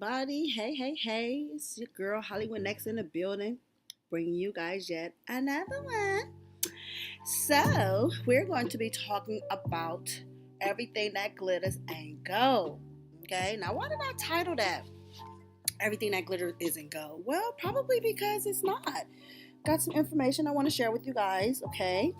everybody. Hey. It's your girl Hollywood Next in the building, bringing you guys yet another one. So, we're going to be talking about everything that glitters ain't gold. Okay, now why did I title that Everything That Glitters Isn't Gold? Well, probably because it's not. Got some information I want to share with you guys, okay?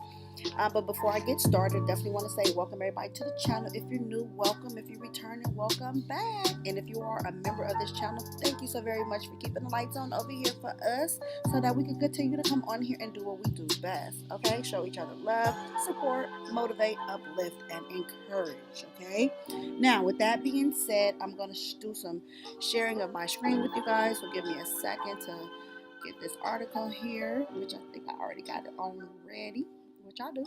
But before I get started, definitely want to say welcome everybody to the channel. If you're new, welcome. If you're returning, welcome back. And if you are a member of this channel, thank you so very much for keeping the lights on over here for us so that we can continue to come on here and do what we do best. Okay? Show each other love, support, motivate, uplift, and encourage. Okay? Now, with that being said, I'm going to do some sharing of my screen with you guys. So give me a second to get this article here, which I think I already got it on ready. Which I do.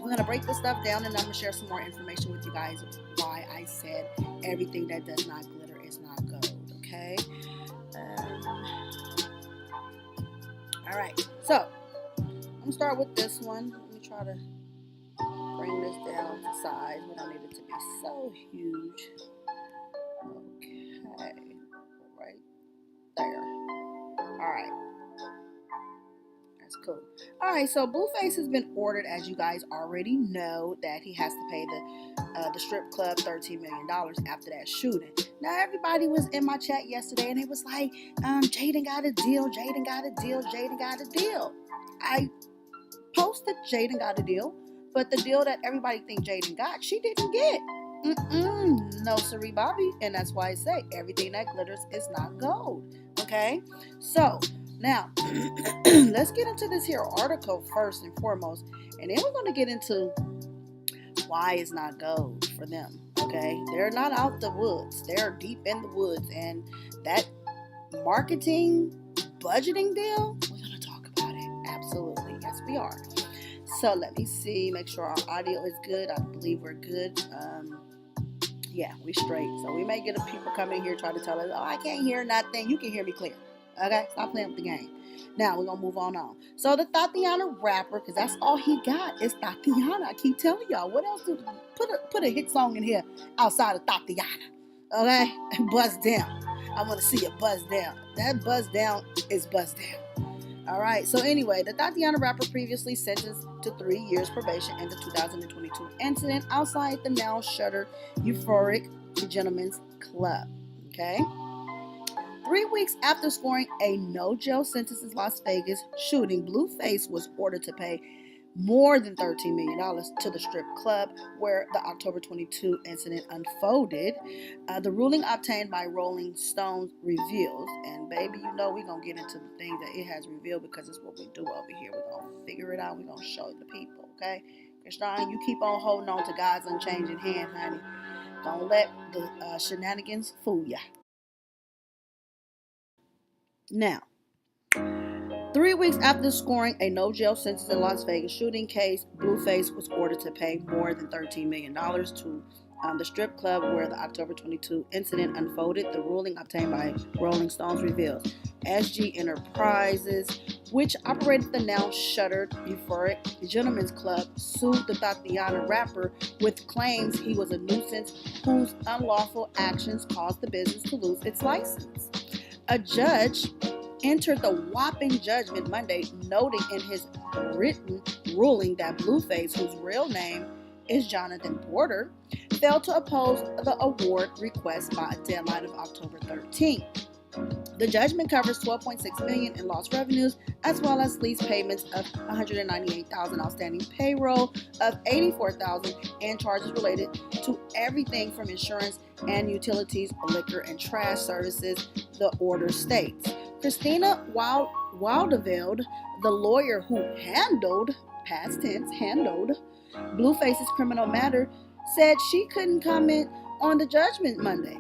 We're going to break this stuff down and I'm going to share some more information with you guys why I said everything that does not glitter is not gold, okay? All right, so I'm going to start with this one. Let me try to bring this down to size. We don't need it to be so huge. Okay, right there. All right. Cool. All right, so BlueFace has been ordered, as you guys already know, that he has to pay the strip club $13 million after that shooting. Now, everybody was in my chat yesterday, and it was like, Jaden got a deal, Jaden got a deal, Jaden got a deal. I posted Jaden got a deal, but the deal that everybody think Jaden got, she didn't get. No, sorry, Bobby, and that's why I say everything that glitters is not gold. Okay, so. Now, let's get into this here article first and foremost, and then we're going to get into why it's not gold for them, okay? They're not out the woods. They're deep in the woods, and that marketing budgeting deal, we're going to talk about it. Absolutely. Yes, we are. So let me see, make sure our audio is good. I believe we're good. Yeah, we straight. So we may get people come in here try to tell us, oh, I can't hear nothing. You can hear me clear. Okay, stop playing with the game. Now we're gonna move on. So the Tatiana rapper, because that's all he got is Tatiana. I keep telling y'all, what else do put a hit song in here outside of Tatiana? Okay, buzz down. I want to see it buzz down. That buzz down is buzz down. All right. So anyway, the Tatiana rapper previously sentenced to 3 years probation in the 2022 incident outside the now shuttered Euphoric Gentlemen's Club. Okay. 3 weeks after scoring a no-jail sentence in Las Vegas shooting, BlueFace was ordered to pay more than $13 million to the strip club where the October 22 incident unfolded. The ruling obtained by Rolling Stone reveals, and baby, you know we're going to get into the things that it has revealed because it's what we do over here. We're going to figure it out. We're going to show the people, okay? Krishan, you keep on holding on to God's unchanging hand, honey. Don't let the shenanigans fool ya. Now, 3 weeks after scoring a no-jail sentence in Las Vegas shooting case, BlueFace was ordered to pay more than $13 million to the strip club where the October 22 incident unfolded. The ruling obtained by Rolling Stones reveals SG Enterprises, which operated the now shuttered Euphoric Gentlemen's Club, sued the Tatiana rapper with claims he was a nuisance whose unlawful actions caused the business to lose its license. A judge entered the whopping judgment Monday, noting in his written ruling that BlueFace, whose real name is Jonathan Porter, failed to oppose the award request by a deadline of October 13th. The judgment covers $12.6 million in lost revenues, as well as lease payments of $198,000, outstanding payroll of $84,000, and charges related to everything from insurance and utilities, liquor, and trash services, the order states. Christina Wildeveld, the lawyer who handled, past tense, handled, BlueFace's criminal matter, said she couldn't comment on the judgment Monday.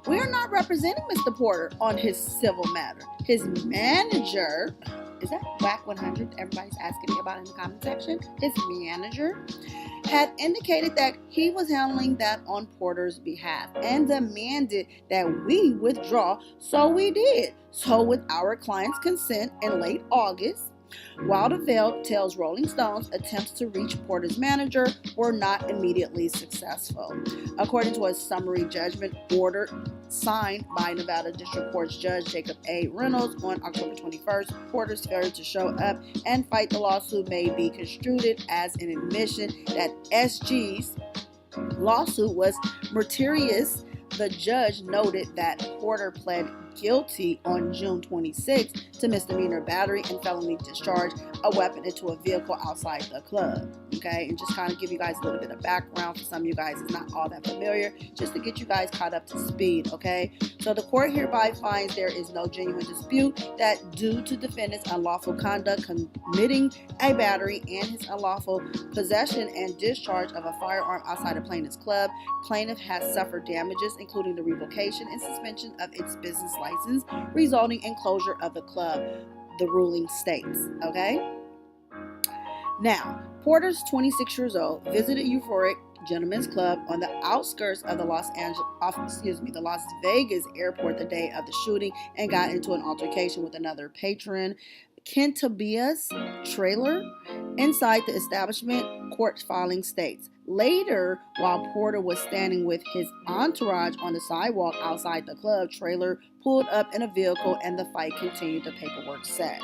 We are not representing Mr. Porter on his civil matter. His manager, is that WAC 100? Everybody's asking me about it in the comment section. His manager had indicated that he was handling that on Porter's behalf and demanded that we withdraw, so we did. So with our client's consent in late August, Wildeveld tells Rolling Stones attempts to reach Porter's manager were not immediately successful. According to a summary judgment order signed by Nevada District Court's Judge Jacob A. Reynolds on October 21st, Porter's failure to show up and fight the lawsuit may be construed as an admission that SG's lawsuit was meritorious. The judge noted that Porter pled guilty on June 26 to misdemeanor battery and felony discharge a weapon into a vehicle outside the club. Okay, and just kind of give you guys a little bit of background for some of you guys is not all that familiar, just to get you guys caught up to speed. Okay, so the court hereby finds there is no genuine dispute that due to defendant's unlawful conduct committing a battery and his unlawful possession and discharge of a firearm outside of plaintiff's club, plaintiff has suffered damages including the revocation and suspension of its business license, resulting in closure of the club, the ruling states. Okay? Now, Porter's 26 years old, visited Euphoric Gentlemen's Club on the outskirts of the Las Vegas airport the day of the shooting and got into an altercation with another patron, Piecez trailer inside the establishment, court filing states. Later, while Porter was standing with his entourage on the sidewalk outside the club, trailer pulled up in a vehicle and the fight continued, the paperwork says.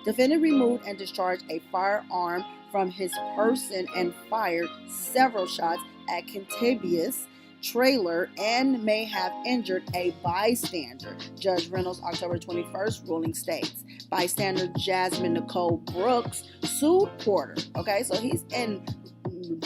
Defendant removed and discharged a firearm from his person and fired several shots at Piecez trailer and may have injured a bystander. Judge Reynolds' October 21st ruling states. Bystander Jasmine Nicole Brooks sued Porter. Okay, so he's in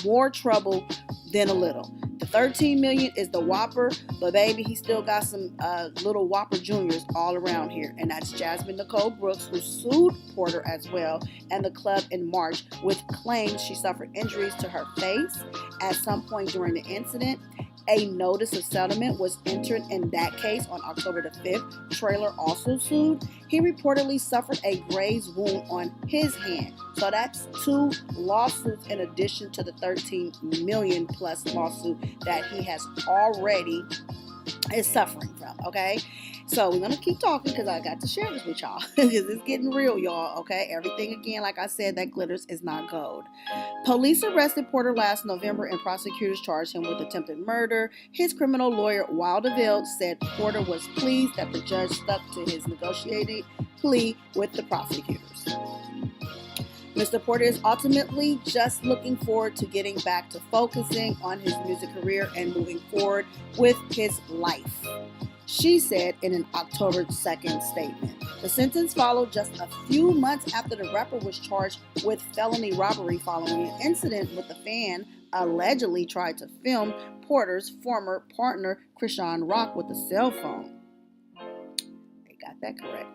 more trouble than a little. The $13 million is the whopper, but baby, he still got some little whopper juniors all around here, and that's Jasmine Nicole Brooks, who sued Porter as well and the club in March with claims she suffered injuries to her face at some point during the incident. A notice of settlement was entered in that case on October the 5th. Trailer also sued. He reportedly suffered a grazed wound on his hand. So that's 2 lawsuits in addition to the $13 million plus lawsuit that he has already is suffering from. Okay, so we're gonna keep talking because I got to share this with y'all because it's getting real, y'all. Okay, everything again, like I said, that glitters is not gold. Police arrested Porter last November and prosecutors charged him with attempted murder. His criminal lawyer Wildeveld said Porter was pleased that the judge stuck to his negotiated plea with the prosecutors. Mr. Porter is ultimately just looking forward to getting back to focusing on his music career and moving forward with his life, she said in an October 2nd statement. The sentence followed just a few months after the rapper was charged with felony robbery following an incident with a fan allegedly tried to film Porter's former partner, Krishan Rock, with a cell phone. They got that correct.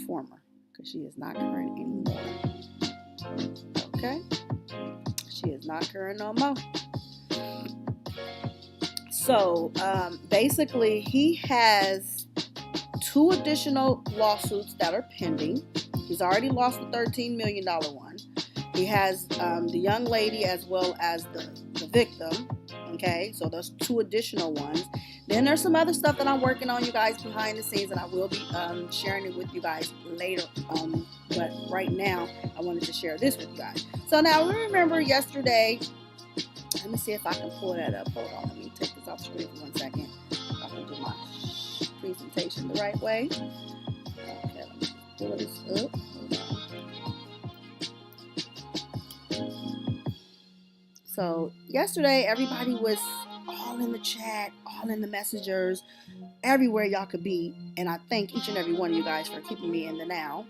Former, because she is not current anymore. Okay? She is not current no more. So, basically, he has 2 additional lawsuits that are pending. He's already lost the $13 million one. He has the young lady as well as the victim. Okay, so there's 2 additional ones. Then there's some other stuff that I'm working on, you guys, behind the scenes, and I will be sharing it with you guys later. But right now, I wanted to share this with you guys. So now, remember yesterday, let me see if I can pull that up. Hold on, let me take this off screen for 1 second. I can do my presentation the right way. Okay, let me pull this up. Hold on. So yesterday, everybody was all in the chat, all in the messengers, everywhere y'all could be. And I thank each and every one of you guys for keeping me in the now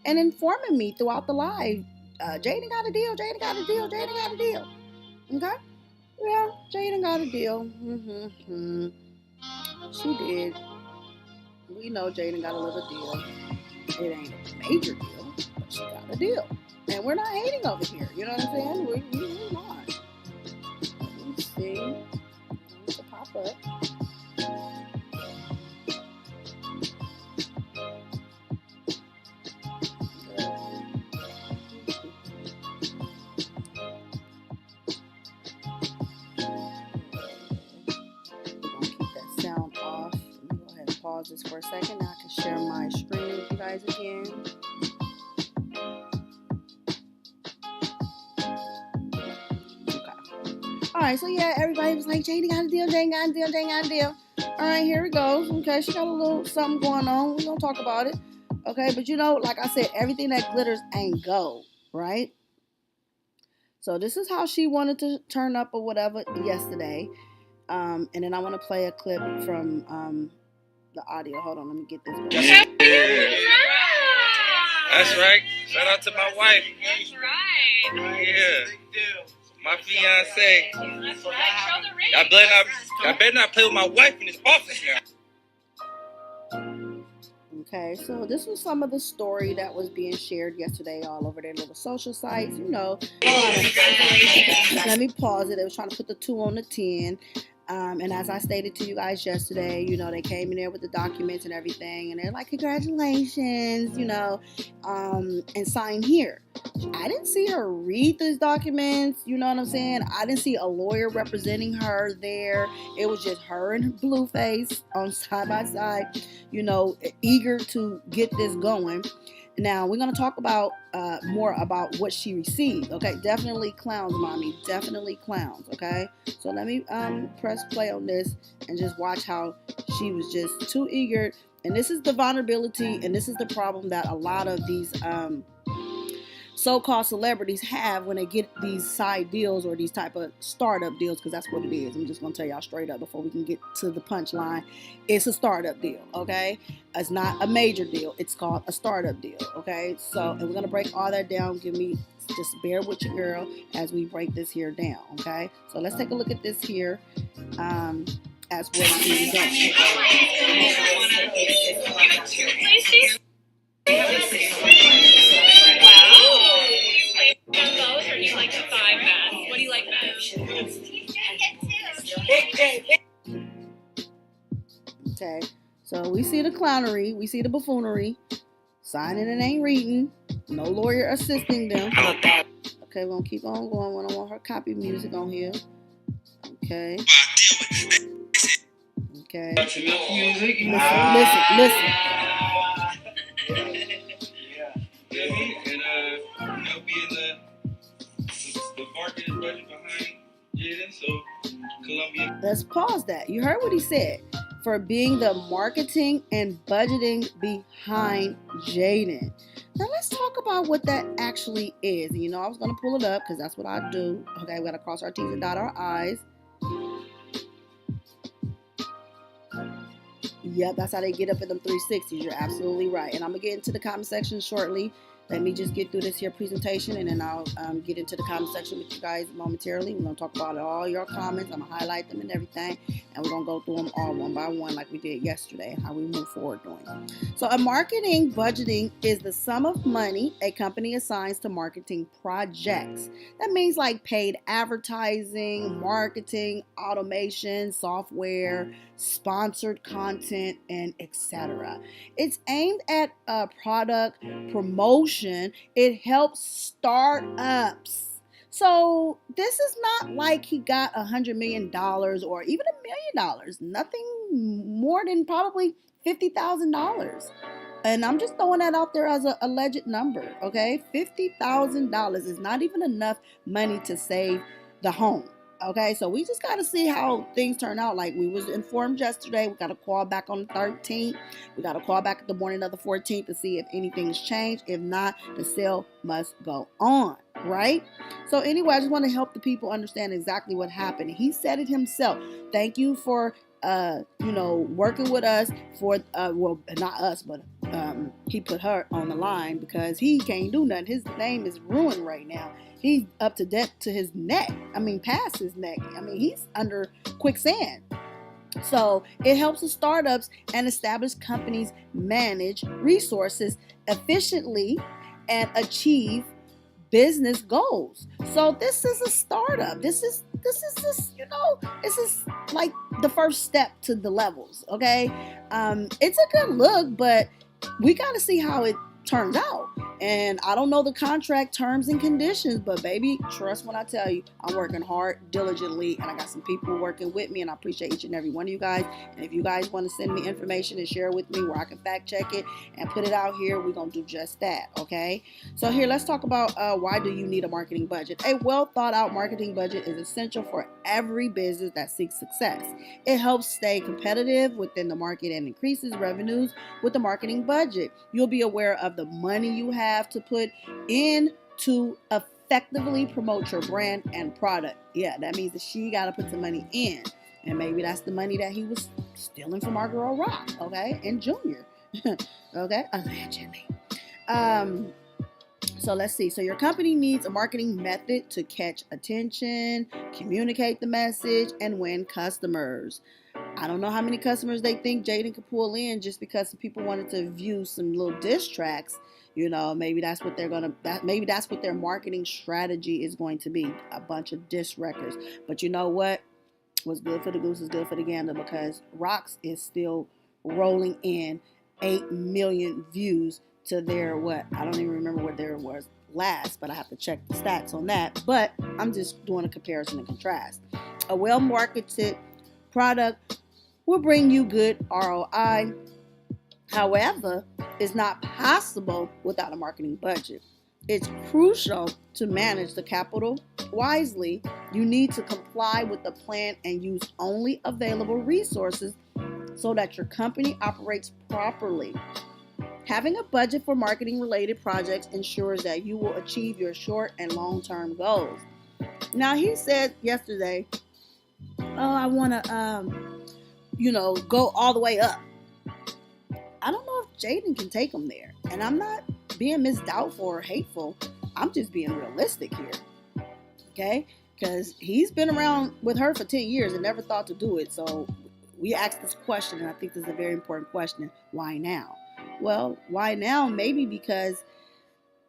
and informing me throughout the live. Jaden got a deal, Jaden got a deal, Jaden got a deal. Okay? Yeah, Jaden got a deal. She did. We know Jaden got a little deal. It ain't a major deal, but she got a deal. And we're not hating over here. You know what I'm saying? We're not. Let me see. It's a pop up. Pause this for a second. Now I can share my screen with you guys again. right, so yeah, everybody was like, Jane got a deal, Jane got a deal, Jane got a deal. All right, here it goes. Okay, she got a little something going on. We're going to talk about it. Okay, but you know, like I said, everything that glitters ain't gold, right? So this is how she wanted to turn up or whatever yesterday. And then I want to play a clip from the audio. Hold on, let me get this going. Yeah. That's right. Shout out to my wife. That's right. Yeah. My fiance. That's right. Show the ring. I better not play with my wife in this office now. Okay, so this was some of the story that was being shared yesterday all over their little social sites. You know, let me pause it. They was trying to put the 2 on the 10. And as I stated to you guys yesterday, you know, they came in there with the documents and everything, and they're like, congratulations, you know, and sign here. I didn't see her read these documents, you know what I'm saying? I didn't see a lawyer representing her there. It was just her and BlueFace on side by side, you know, eager to get this going. Now, we're going to talk about more about what she received, okay? Definitely clowns, mommy. Definitely clowns, okay? So let me press play on this and just watch how she was just too eager. And this is the vulnerability, and this is the problem that a lot of these so-called celebrities have when they get these side deals or these type of startup deals, because that's what it is. I'm just going to tell y'all straight up before we can get to the punchline. It's a startup deal, okay? It's not a major deal. It's called a startup deal, okay? So, and we're going to break all that down. Just bear with your girl as we break this here down, okay? So let's take a look at this here as what she's doing. Those, or do you like the thigh best? What do you like best? Okay, so we see the clownery, we see the buffoonery, signing and ain't reading, no lawyer assisting them. Okay, we're gonna keep on going. We don't want her copy music on here. Okay. Okay. Listen. Let's pause that. You heard what he said. For being the marketing and budgeting behind Jaden. Now let's talk about what that actually is. You know, I was going to pull it up because that's what I do. Okay, we got to cross our T's and dot our I's. Yep, that's how they get up in them 360s. You're absolutely right. And I'm going to get into the comment section shortly. Let me just get through this here presentation, and then I'll get into the comment section with you guys momentarily. We're going to talk about all your comments. I'm going to highlight them and everything, and we're going to go through them all one by one like we did yesterday and how we move forward doing it. So a marketing budgeting is the sum of money a company assigns to marketing projects. That means like paid advertising, marketing, automation, software, sponsored content, and etc. It's aimed at product promotion. It helps startups. So this is not like he got $100 million or even $1 million. Nothing more than probably $50,000. And I'm just throwing that out there as an alleged number, okay? $50,000 is not even enough money to save the home. Okay, so we just got to see how things turn out. Like we was informed yesterday, we got to call back on the 13th. We got to call back at the morning of the 14th to see if anything's changed. If not, the sale must go on, right? So anyway, I just want to help the people understand exactly what happened. He said it himself. Thank you for, working with us for, well, not us, but he put her on the line because he can't do nothing. His name is ruined right now. He's up to debt to his neck. I mean, past his neck. I mean, he's under quicksand. So it helps the startups and established companies manage resources efficiently and achieve business goals. So this is a startup. This is like the first step to the levels. Okay, it's a good look, but we got to see how it turns out. And I don't know the contract terms and conditions, but baby, trust when I tell you, I'm working hard, diligently, and I got some people working with me, and I appreciate each and every one of you guys. And if you guys want to send me information and share with me where I can fact check it and put it out here, we're going to do just that, okay? So here, let's talk about why do you need a marketing budget. A well thought out marketing budget is essential for every business that seeks success. It helps stay competitive within the market and increases revenues with the marketing budget. You'll be aware of the money you have to put in to effectively promote your brand and product. Yeah, that means that she got to put some money in. And maybe that's the money that he was stealing from our girl Rock, okay? And Junior, okay? Allegedly. So let's see. So your company needs a marketing method to catch attention, communicate the message, and win customers. I don't know how many customers they think Jaden could pull in just because some people wanted to view some little diss tracks. You know, maybe that's what maybe that's what their marketing strategy is going to be, a bunch of diss records. But you know what? What's good for the goose is good for the gander, because Rocks is still rolling in 8 million views to their what? I don't even remember what there was last, but I have to check the stats on that. But I'm just doing a comparison and contrast. A well-marketed product will bring you good ROI. However, it's not possible without a marketing budget. It's crucial to manage the capital wisely. You need to comply with the plan and use only available resources so that your company operates properly. Having a budget for marketing-related projects ensures that you will achieve your short and long-term goals. Now, he said yesterday, I want to, go all the way up. I don't know if Jaden can take him there. And I'm not being misdoubtful or hateful. I'm just being realistic here. Okay? Because he's been around with her for 10 years and never thought to do it. So we asked this question, and I think this is a very important question. Why now? Well, why now? Maybe because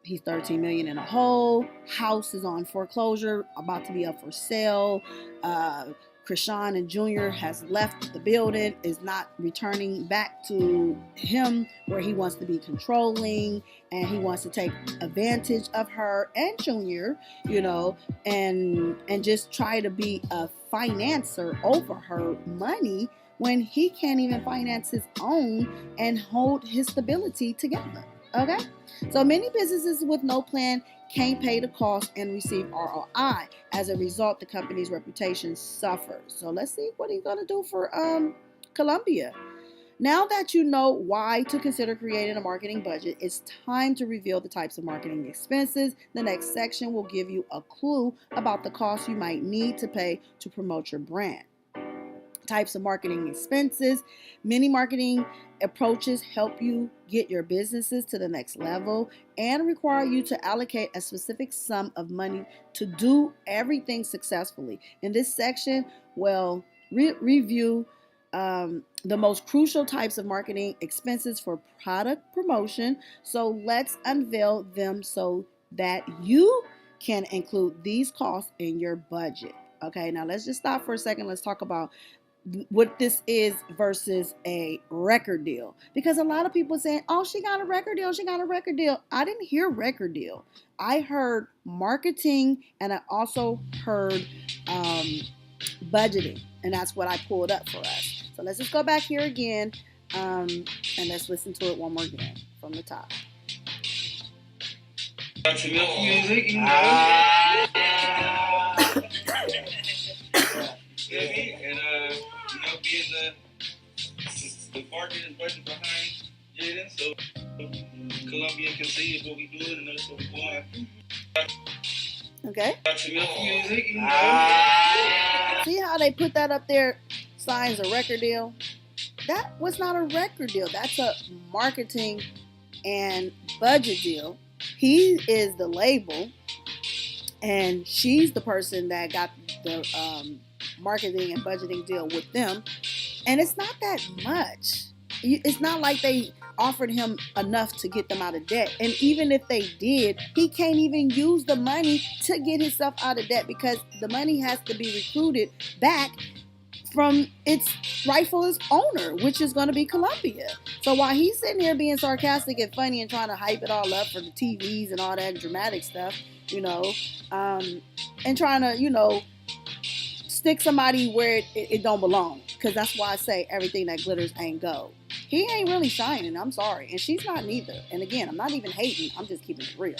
he's $13 million in a hole. House is on foreclosure, about to be up for sale. Krishan and Junior has left the building, is not returning back to him, where he wants to be controlling and he wants to take advantage of her and Junior, and just try to be a financer over her money when he can't even finance his own and hold his stability together. Okay? So many businesses with no plan can't pay the cost and receive ROI. As a result, the company's reputation suffers. So let's see what he's going to do for Columbia. Now that you know why to consider creating a marketing budget, it's time to reveal the types of marketing expenses. The next section will give you a clue about the costs you might need to pay to promote your brand. Types of marketing expenses. Many marketing approaches help you get your businesses to the next level and require you to allocate a specific sum of money to do everything successfully. In this section, we'll review the most crucial types of marketing expenses for product promotion. So let's unveil them so that you can include these costs in your budget. Okay, now let's just stop for a second. Let's talk about what this is versus a record deal, because a lot of people saying, oh, she got a record deal. I didn't hear record deal. I heard marketing, and I also heard budgeting, and that's what I pulled up for us. So let's just go back here again, and let's listen to it one more again from the top. Music, and being the marketing budget behind Jaden, so Columbia can see what we doing and that's what we want. Okay. Music, See how they put that up there? Signs a record deal. That was not a record deal. That's a marketing and budget deal. He is the label, and she's the person that got the marketing and budgeting deal with them. And it's not that much. It's not like they offered him enough to get them out of debt. And even if they did, he can't even use the money to get himself out of debt, because the money has to be recruited back from its rightful owner, which is going to be Columbia. So while he's sitting here being sarcastic and funny and trying to hype it all up for the TVs and all that dramatic stuff, and trying to, stick somebody where it don't belong. Because that's why I say everything that glitters ain't gold. He ain't really shining, I'm sorry. And she's not neither. And again, I'm not even hating, I'm just keeping it real.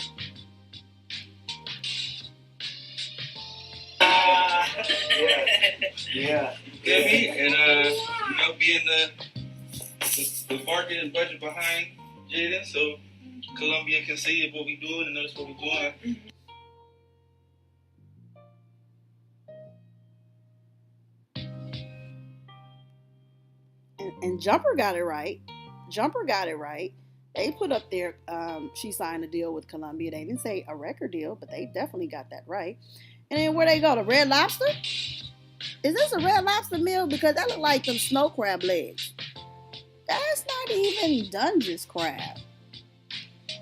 Yeah. You feel me? And being the market and budget behind Jaden, so Columbia can see what we doing and notice what we doing. And Jumper got it right. They put up there, she signed a deal with Columbia. They didn't say a record deal, but they definitely got that right. And then where they go? The Red Lobster? Is this a Red Lobster meal? Because that look like them snow crab legs. That's not even Dungeness crab.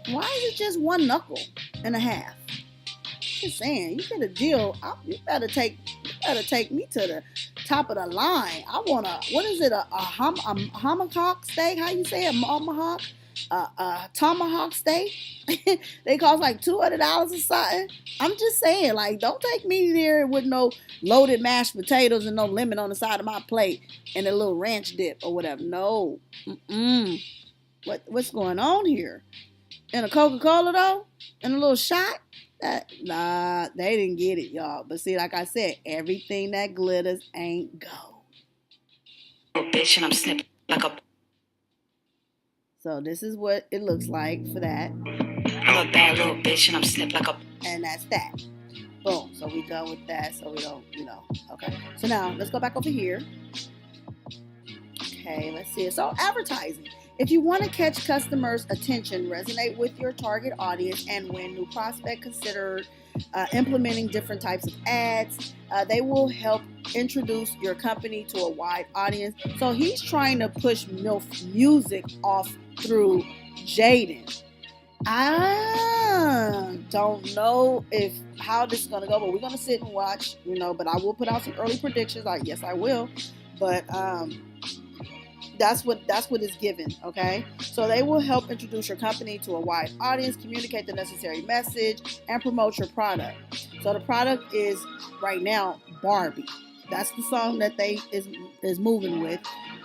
Why is it just 1 knuckle and a half? Just saying, you get a deal. You better take me to the top of the line. I want what is it? A tomahawk steak? How you say it? Tomahawk? Tomahawk steak? They cost like $200 or something. I'm just saying, like, don't take me there with no loaded mashed potatoes and no lemon on the side of my plate and a little ranch dip or whatever. No. What's going on here? And a Coca-Cola though? And a little shot? Nah, they didn't get it, y'all. But see, like I said, everything that glitters ain't gold. Oh, bitch, and I'm snipping like a... So this is what it looks like for that. I'm a bad little bitch and I'm snipped like a... And that's that. Boom. So we go with that so we don't, Okay. So now, let's go back over here. Okay, let's see. So advertising. If you want to catch customers' attention, resonate with your target audience, and win new prospect, consider implementing different types of ads. They will help introduce your company to a wide audience. So he's trying to push MILF music off through Jaden. I don't know how this is going to go, but we're going to sit and watch, but I will put out some early predictions. Yes, I will. But that's what is given, okay? So they will help introduce your company to a wide audience, communicate the necessary message, and promote your product. So the product is right now Barbie. That's the song that they is moving with,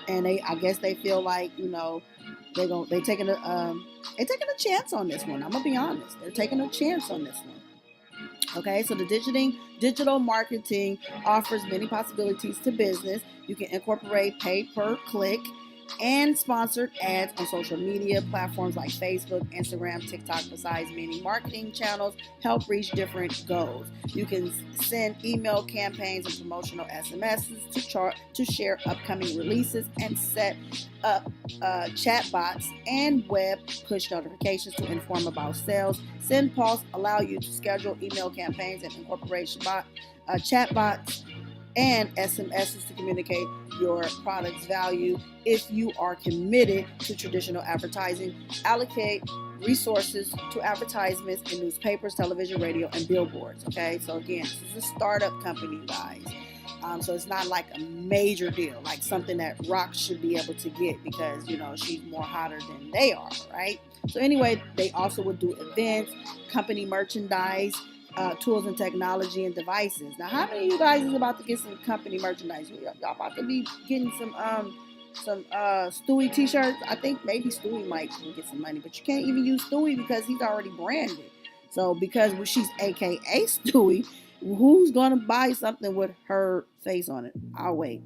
and I guess they feel like they're taking a chance on this one. I'm gonna be honest, they're taking a chance on this one. Okay, so the digital marketing offers many possibilities to business. You can incorporate pay per click and sponsored ads on social media platforms like Facebook, Instagram, TikTok. Besides many marketing channels, help reach different goals. You can send email campaigns and promotional SMSs to share upcoming releases and set up chatbots and web push notifications to inform about sales. Send Pulse allow you to schedule email campaigns and incorporate chatbots and SMSs to communicate your product's value. If you are committed to traditional advertising, allocate resources to advertisements in newspapers, television, radio, and billboards. Okay, so again, this is a startup company, guys. So it's not like a major deal, like something that Rock should be able to get because, she's more hotter than they are, right? So anyway, they also would do events, company merchandise, tools and technology and devices. Now, how many of you guys is about to get some company merchandise? Y'all about to be getting some Stewie t-shirts. I think maybe Stewie might get some money, but you can't even use Stewie because he's already branded. So because she's AKA Stewie, who's going to buy something with her face on it? I'll wait.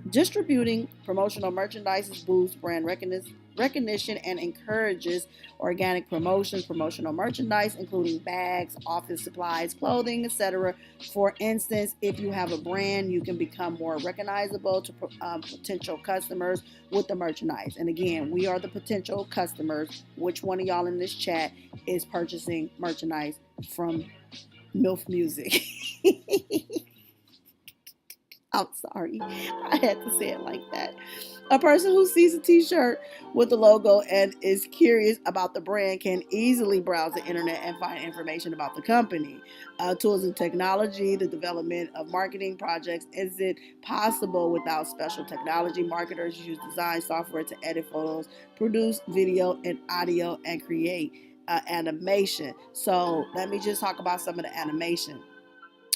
Distributing promotional merchandise boosts brand recognition and encourages organic promotions. Promotional merchandise including bags, office supplies, clothing, etc. For instance, if you have a brand, you can become more recognizable to potential customers with the merchandise. And again, we are the potential customers. Which one of y'all in this chat is purchasing merchandise from MILF Music? I'm sorry, I had to say it like that. A person who sees a t-shirt with the logo and is curious about the brand can easily browse the internet and find information about the company. Tools and technology, the development of marketing projects isn't possible without special technology. Marketers use design software to edit photos, produce video and audio, and create animation. So let me just talk about some of the animation,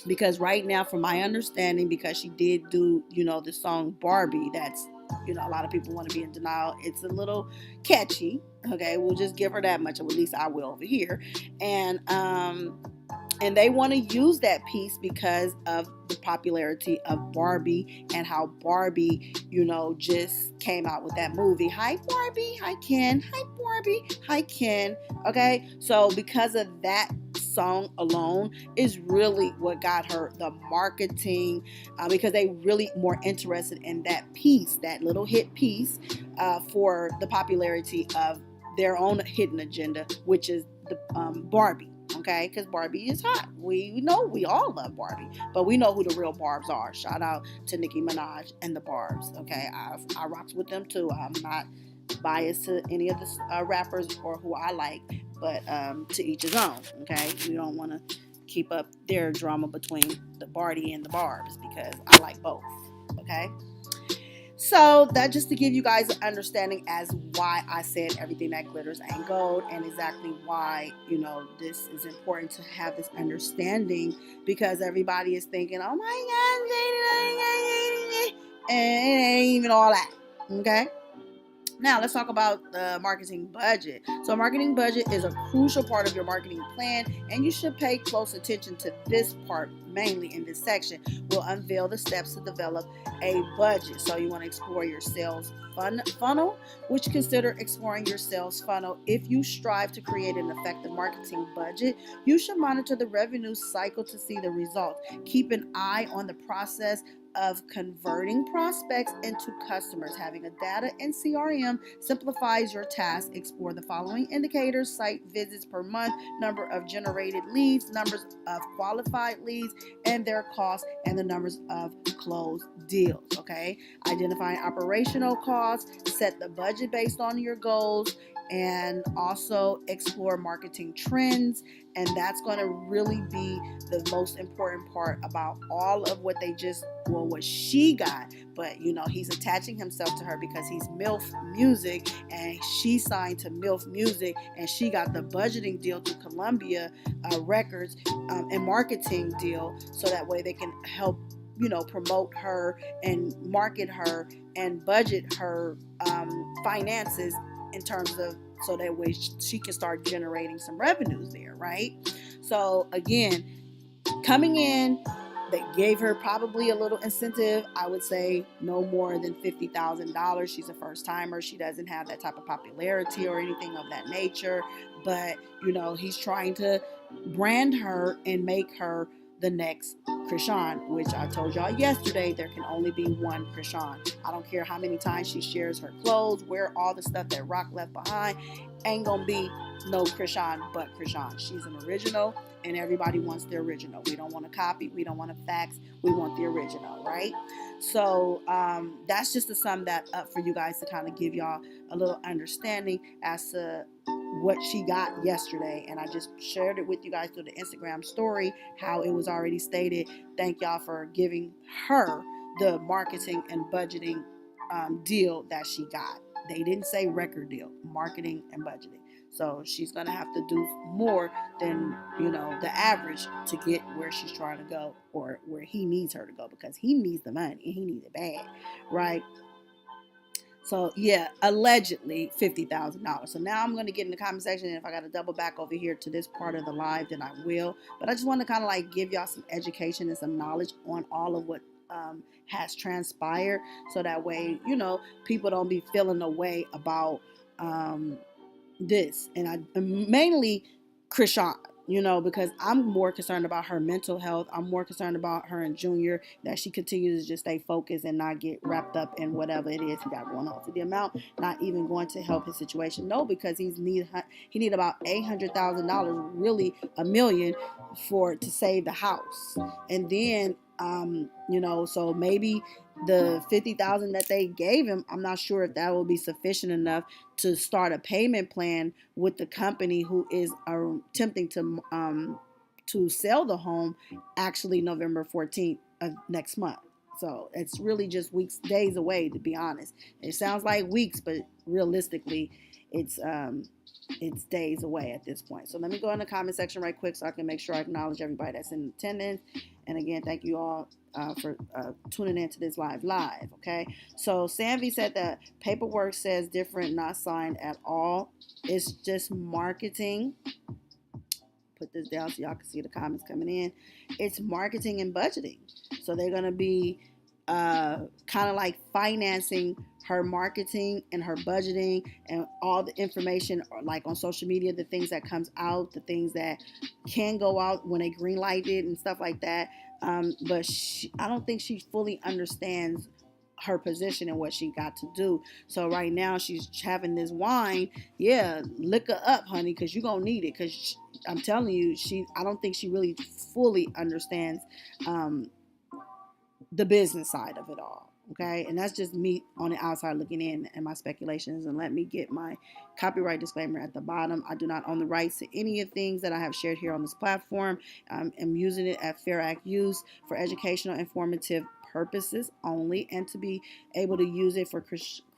because right now, from my understanding, because she did do, the song Barbie, that's, a lot of people want to be in denial, it's a little catchy. Okay, we'll just give her that much, or at least I will over here. And they want to use that piece because of the popularity of Barbie, and how Barbie, just came out with that movie. Hi Barbie, hi Ken, hi Barbie, hi Ken. Okay, so because of that song alone is really what got her the marketing, because they really more interested in that piece, that little hit piece, for the popularity of their own hidden agenda, which is the Barbie. Okay, because Barbie is hot. We know, we all love Barbie, but we know who the real Barbs are. Shout out to Nicki Minaj and the Barbs. Okay, I rocks with them too. I'm not biased to any of the rappers or who I like, but to each his own. Okay, we don't want to keep up their drama between the Barbie and the Barbs, because I like both. Okay. So that just to give you guys an understanding as why I said everything that glitters ain't gold, and exactly why, this is important to have this understanding, because everybody is thinking, oh my God, and it ain't even all that. Okay. Now, let's talk about the marketing budget. So, a marketing budget is a crucial part of your marketing plan, and you should pay close attention to this part mainly in this section. We'll unveil the steps to develop a budget. So, you want to explore your sales funnel, which consider exploring your sales funnel. If you strive to create an effective marketing budget, you should monitor the revenue cycle to see the results. Keep an eye on the process of converting prospects into customers. Having a data and CRM simplifies your task. Explore the following indicators: site visits per month, number of generated leads, numbers of qualified leads and their costs, and the numbers of closed deals. Okay, identifying operational costs, set the budget based on your goals, and also explore marketing trends. And that's going to really be the most important part about all of what what she got. But he's attaching himself to her because he's MILF Music, and she signed to MILF Music, and she got the budgeting deal to Columbia Records, and marketing deal, so that way they can help promote her and market her and budget her finances, in terms of, so that way she can start generating some revenues there, right? So again, coming in, they gave her probably a little incentive. I would say no more than $50,000. She's a first timer. She doesn't have that type of popularity or anything of that nature. But, he's trying to brand her and make her the next Krishan, which I told y'all yesterday, there can only be one Krishan. I don't care how many times she shares her clothes, wear all the stuff that Rock left behind, ain't gonna be no Krishan but Krishan. She's an original, and everybody wants the original. We don't want to copy, we don't want to fax, we want the original, right? So that's just to sum that up for you guys, to kind of give y'all a little understanding as to what she got yesterday. And I just shared it with you guys through the Instagram story, how it was already stated. Thank y'all for giving her the marketing and budgeting deal that she got. They didn't say record deal, marketing and budgeting. So she's going to have to do more than, the average to get where she's trying to go, or where he needs her to go, because he needs the money and he needs it bad, right? So yeah, allegedly $50,000. So now I'm going to get in the comment section, and if I got to double back over here to this part of the live, then I will. But I just want to kind of like give y'all some education and some knowledge on all of what has transpired, so that way, people don't be feeling a way about this. And I mainly Krishan, because I'm more concerned about her mental health. I'm more concerned about her and Junior, that she continues to just stay focused and not get wrapped up in whatever it is he got going on. So the amount not even going to help his situation. No, because he need about $800,000, really $1 million, to save the house. And then so maybe the $50,000 that they gave him, I'm not sure if that will be sufficient enough to start a payment plan with the company who is attempting to sell the home actually November 14th of next month. So it's really just days away, to be honest. It sounds like weeks, but realistically, it's days away at this point. So let me go in the comment section right quick so I can make sure I acknowledge everybody that's in attendance. And again, thank you all for tuning into this live. Okay. So Sanvi said that paperwork says different, not signed at all. It's just marketing. Put this down so y'all can see the comments coming in. It's marketing and budgeting. So they're going to be kind of like financing her marketing and her budgeting and all the information like on social media, the things that comes out, the things that can go out when they green light it and stuff like that. But I don't think she fully understands her position and what she got to do. So right now she's having this wine. Yeah, lick her up, honey, because you're going to need it. Because I'm telling you, I don't think she really fully understands the business side of it all. Okay, and that's just me on the outside looking in and my speculations. And let me get my copyright disclaimer at the bottom. I do not own the rights to any of things that I have shared here on this platform. I'm using it at Fair Act use for educational, informative purposes only, and to be able to use it for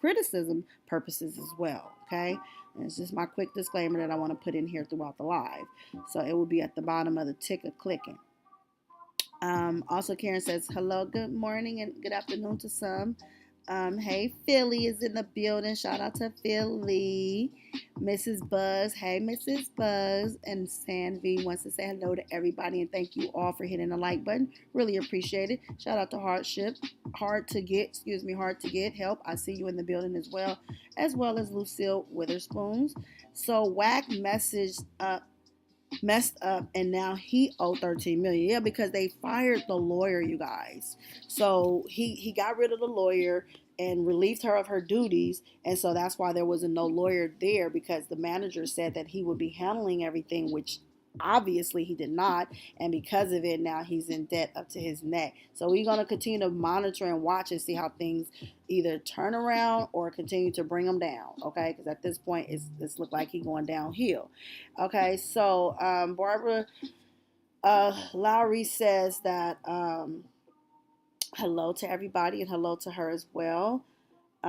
criticism purposes as well. Okay, and it's just my quick disclaimer that I want to put in here throughout the live. So it will be at the bottom of the ticker clicking. Also, Karen says, hello, good morning, and good afternoon to some. Hey, Philly is in the building. Shout out to Philly. Mrs. Buzz. Hey, Mrs. Buzz. And Sanvi wants to say hello to everybody and thank you all for hitting the like button. Really appreciate it. Shout out to Hard to Get help. I see you in the building as well as Lucille Witherspoons. So Whack messed up and now he owed $13 million. Yeah, because they fired the lawyer, you guys. So he got rid of the lawyer and relieved her of her duties, and so that's why there wasn't no lawyer there, because the manager said that he would be handling everything, which obviously he did not, and because of it now he's in debt up to his neck. So we're going to continue to monitor and watch and see how things either turn around or continue to bring them down, okay? Because at this point it's look like he's going downhill. Okay, so Barbara Lowry says that hello to everybody and hello to her as well.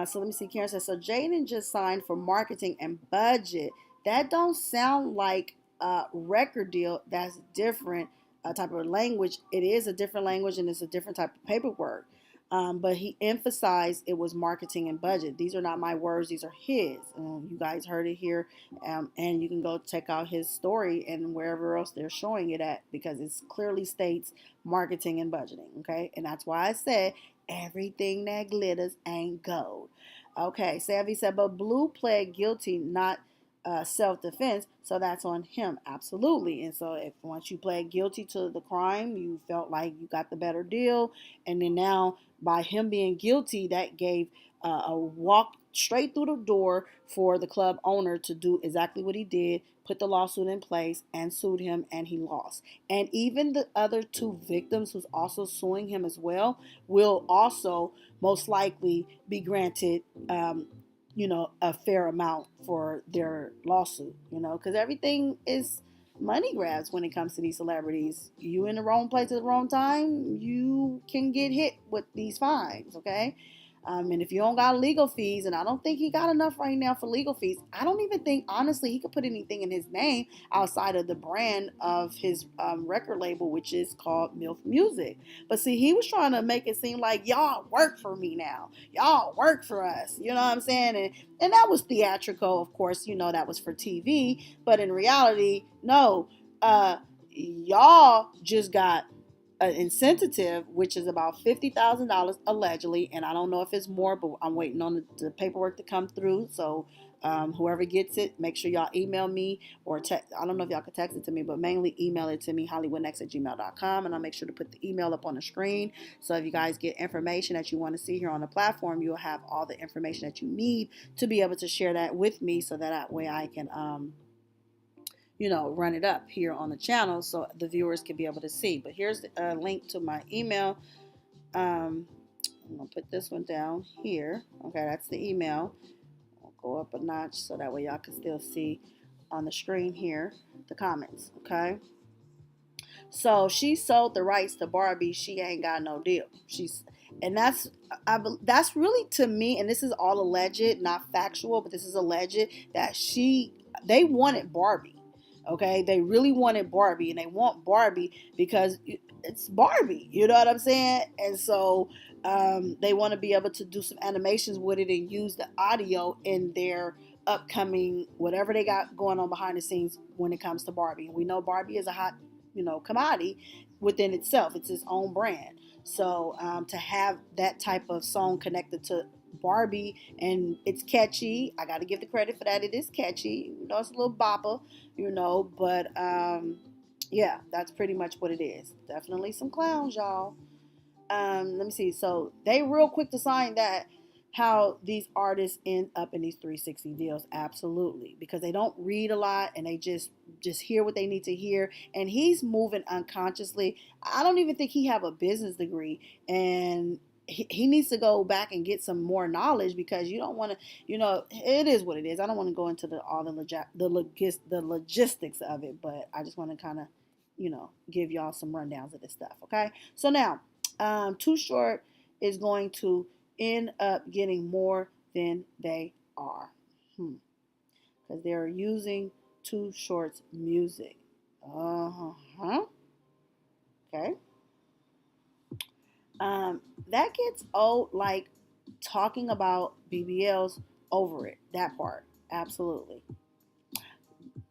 So let me see. Karen says, so Jaden just signed for marketing and budget. That don't sound like a record deal. That's different type of language. It is a different language and it's a different type of paperwork. But he emphasized it was marketing and budget. These are not my words. These are his. You guys heard it here. And you can go check out his story and wherever else they're showing it at, because it clearly states marketing and budgeting. Okay. And that's why I said everything that glitters ain't gold. Okay. Savvy said, but Blue pled guilty, not self-defense, so that's on him. Absolutely. And so if once you pled guilty to the crime, you felt like you got the better deal, and then now by him being guilty, that gave a walk straight through the door for the club owner to do exactly what he did, put the lawsuit in place and sued him, and he lost. And even the other two victims who's also suing him as well will also most likely be granted a fair amount for their lawsuit, because everything is money grabs when it comes to these celebrities. You in the wrong place at the wrong time, you can get hit with these fines, okay? And if you don't got legal fees, and I don't think he got enough right now for legal fees, I don't even think, honestly, he could put anything in his name outside of the brand of his record label, which is called MILF Music. But see, he was trying to make it seem like y'all work for me now. Y'all work for us. You know what I'm saying? And that was theatrical, of course, that was for TV. But in reality, no, y'all just got an incentive, which is about $50,000 allegedly, and I don't know if it's more, but I'm waiting on the paperwork to come through. So whoever gets it, make sure y'all email me or text. I don't know if y'all can text it to me, but mainly email it to me, hollywoodnex@gmail.com, and I'll make sure to put the email up on the screen. So if you guys get information that you want to see here on the platform, you'll have all the information that you need to be able to share that with me, so that way I can run it up here on the channel so the viewers can be able to see. But here's a link to my email. Let I'm gonna put this one down here. Okay, that's the email. I'll go up a notch so that way y'all can still see on the screen here the comments. Okay. So she sold the rights to Barbie. She ain't got no deal. And that's really to me, and this is all alleged, not factual, but this is alleged that they wanted Barbie. Okay, they really wanted Barbie, and they want Barbie because it's Barbie. You know what I'm saying? And so they want to be able to do some animations with it and use the audio in their upcoming whatever they got going on behind the scenes when it comes to Barbie. And we know Barbie is a hot, commodity within itself. It's its own brand. So to have that type of song connected to Barbie and it's catchy, I got to give the credit for that. It is catchy. It's a little bopper, but yeah, that's pretty much what it is. Definitely some clowns, y'all. Let me see. So they real quick to sign that. How these artists end up in these 360 deals, absolutely, because they don't read a lot and they just hear what they need to hear. And he's moving unconsciously. I don't even think he have a business degree, and he needs to go back and get some more knowledge because you don't want to, it is what it is. I don't want to go into the logistics of it, but I just want to kind of, give y'all some rundowns of this stuff. Okay, so now, Too Short is going to end up getting more than they are because they're using Too Short's music. Okay. That gets old, like talking about BBLs, over it. That part, absolutely.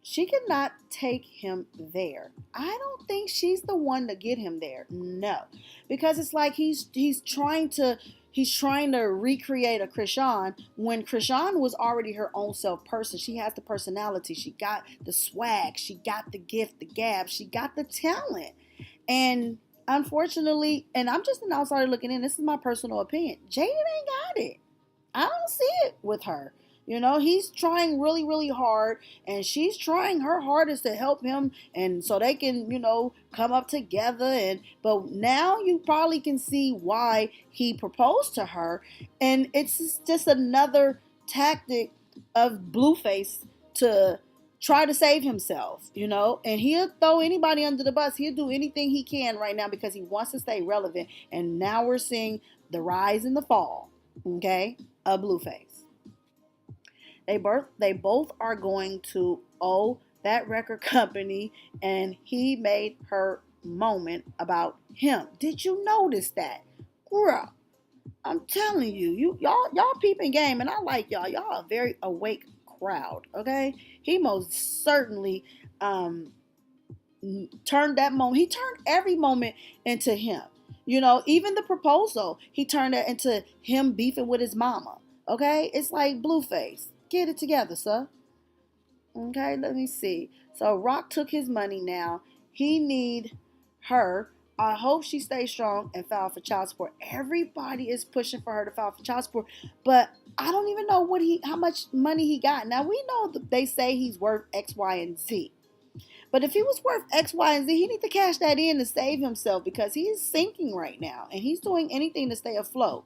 She cannot take him there. I don't think she's the one to get him there. No, because it's like he's trying to recreate a Krishan when Krishan was already her own self person. She has the personality. She got the swag. She got the gift, the gab. She got the talent. And unfortunately, and I'm just an outsider looking in, this is my personal opinion, Jaden ain't got it. I don't see it with her. He's trying really, really hard, and she's trying her hardest to help him, and so they can, come up together. But now you probably can see why he proposed to her, and it's just another tactic of BlueFace to try to save himself, and he'll throw anybody under the bus. He'll do anything he can right now because he wants to stay relevant. And now we're seeing the rise and the fall, okay, of BlueFace. They both are going to owe that record company, and he made her moment about him. Did you notice that? Girl, I'm telling you, y'all peeping game, and I like y'all. Y'all a very awake crowd, okay? He most certainly turned that moment. He turned every moment into him. Even the proposal, he turned it into him beefing with his mama. Okay? It's like BlueFace. Get it together, sir. Okay, let me see. So Rock took his money now. He need her. I hope she stays strong and file for child support. Everybody is pushing for her to file for child support, but I don't even know how much money he got. Now we know that they say he's worth X, Y, and Z. But if he was worth X, Y, and Z, he need to cash that in to save himself because he is sinking right now, and he's doing anything to stay afloat.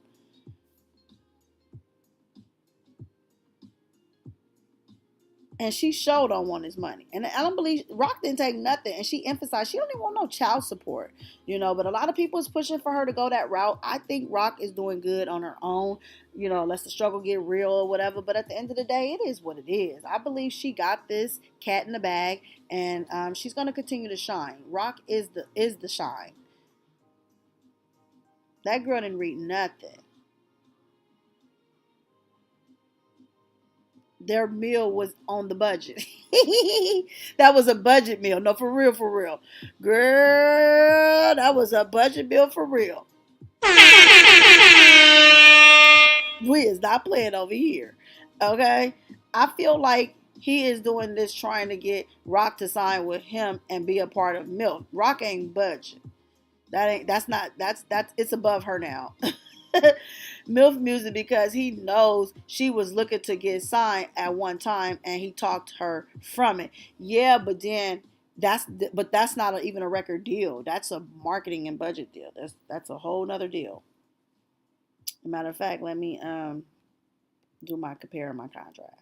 And she showed don't want his money. And I don't believe Rock didn't take nothing. And she emphasized she don't even want no child support. But a lot of people is pushing for her to go that route. I think Rock is doing good on her own. Lets the struggle get real or whatever. But at the end of the day, it is what it is. I believe she got this cat in the bag, and she's going to continue to shine. Rock is the shine. That girl didn't read nothing. Their meal was on the budget. That was a budget meal. No, for real, for real. Girl, that was a budget meal for real. We is not playing over here. Okay? I feel like he is doing this trying to get Rock to sign with him and be a part of MILF. Rock ain't budget. That's it's above her now. MILF music, because he knows she was looking to get signed at one time and he talked her from it. Yeah, but then that's not even a record deal. That's a marketing and budget deal. That's a whole nother deal. Matter of fact, let me do my compare and my contrast.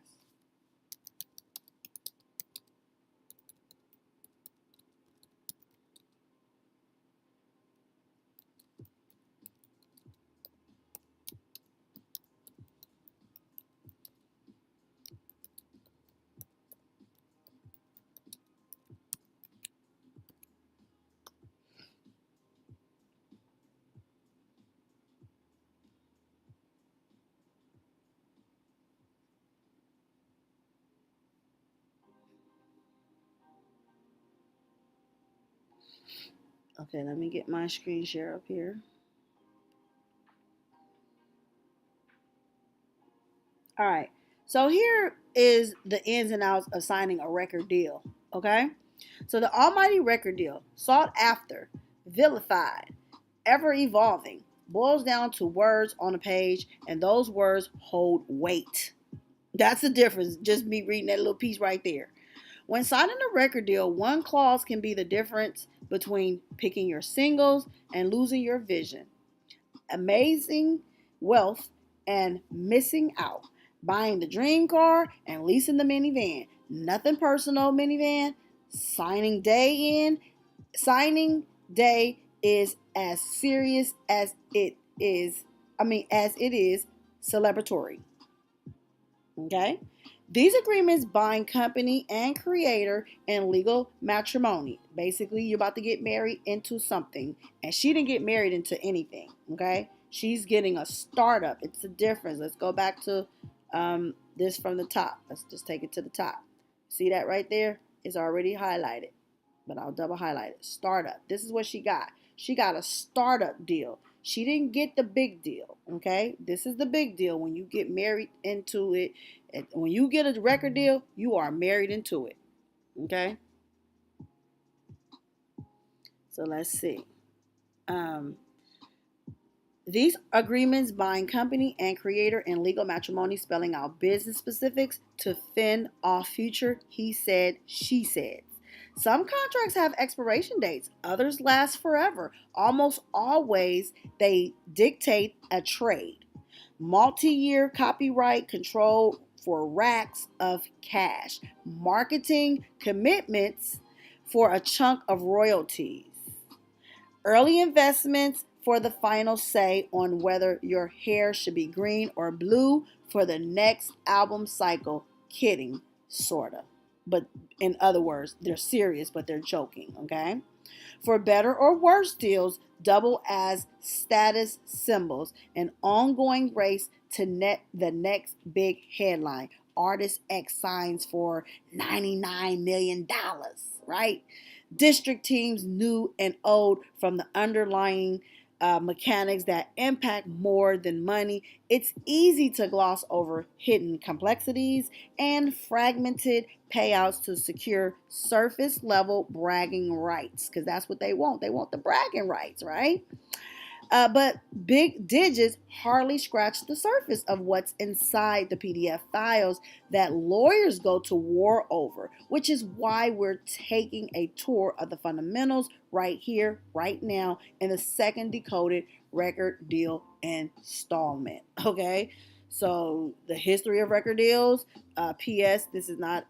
Okay, let me get my screen share up here. All right. So here is the ins and outs of signing a record deal. Okay. So the almighty record deal, sought after, vilified, ever evolving, boils down to words on a page, and those words hold weight. That's the difference. Just me reading that little piece right there. When signing a record deal, one clause can be the difference between picking your singles and losing your vision. Amazing wealth and missing out. Buying the dream car and leasing the minivan. Nothing personal, minivan. Signing day in. Signing day is as serious as it is. As it is celebratory. Okay? These agreements bind company and creator in legal matrimony. Basically, you're about to get married into something, and she didn't get married into anything. Okay? She's getting a startup. It's a difference. Let's go back to this from the top. Let's just take it to the top. See that right there? It's already highlighted, but I'll double highlight it. Startup. This is what she got. She got a startup deal. She didn't get the big deal, okay? This is the big deal when you get married into it. When you get a record deal, you are married into it, okay? So let's see. These agreements bind company and creator in legal matrimony, spelling out business specifics to fend off future he said, she said. Some contracts have expiration dates, others last forever. Almost always, they dictate a trade. Multi-year copyright control for racks of cash. Marketing commitments for a chunk of royalties. Early investments for the final say on whether your hair should be green or blue for the next album cycle. Kidding, sorta. But in other words, they're serious, but they're joking, okay? For better or worse deals, double as status symbols, an ongoing race to net the next big headline. Artist X signs for $99 million, right? District teams new and old from the underlying mechanics that impact more than money. It's easy to gloss over hidden complexities and fragmented payouts to secure surface level bragging rights, because that's what they want. They want the bragging rights, right? But big digits hardly scratch the surface of what's inside the PDF files that lawyers go to war over, which is why we're taking a tour of the fundamentals right here, right now, in the second decoded record deal installment. Okay, so the history of record deals. P.S. This is not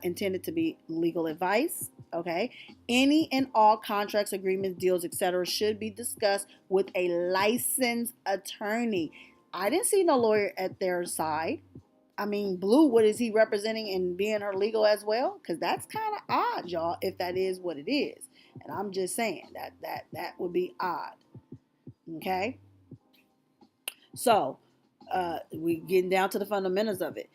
intended to be legal advice. Okay, any and all contracts, agreements, deals, etc. should be discussed with a licensed attorney. I didn't see no lawyer at their side. I mean, Blue, what is he representing and being her legal as well? Because that's kind of odd, y'all, if that is what it is. And I'm just saying that would be odd. Okay, so we getting down to the fundamentals of it.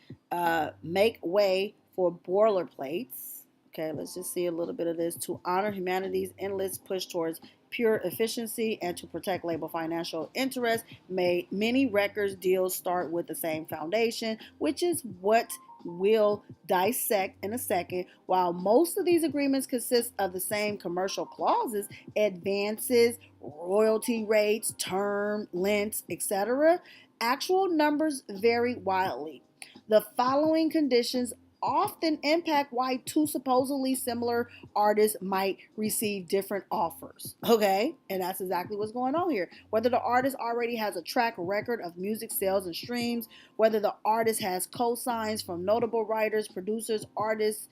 Make way for boilerplates. Okay, let's just see a little bit of this. To honor humanity's endless push towards pure efficiency and to protect labor financial interests, many records deals start with the same foundation, which is what we'll dissect in a second. While most of these agreements consist of the same commercial clauses, advances, royalty rates, term, lengths, etc., actual numbers vary wildly. The following conditions often impact why two supposedly similar artists might receive different offers. Okay? And that's exactly what's going on here. Whether the artist already has a track record of music sales and streams, whether the artist has cosigns from notable writers, producers, artists,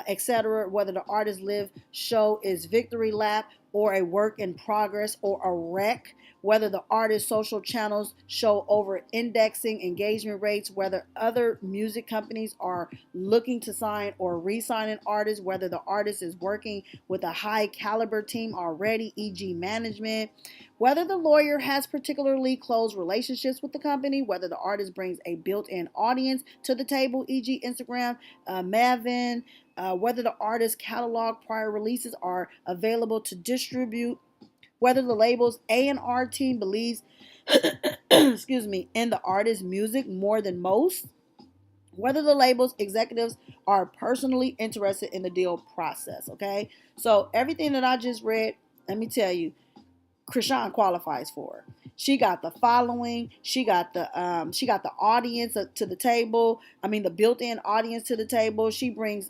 etc., whether the artist's live show is victory lap or a work in progress or a wreck, whether the artist's social channels show over indexing engagement rates, whether other music companies are looking to sign or re-sign an artist, whether the artist is working with a high caliber team already, e.g. management, whether the lawyer has particularly close relationships with the company, whether the artist brings a built-in audience to the table, e.g. Instagram, Maven, whether the artist's catalog prior releases are available to distribute, whether the label's A&R team believes excuse me, in the artist's music more than most, whether the label's executives are personally interested in the deal process. Okay, so everything that I just read, let me tell you, Krishan qualifies for. She got the following. She got the audience to the table. I mean, the built-in audience to the table. She brings,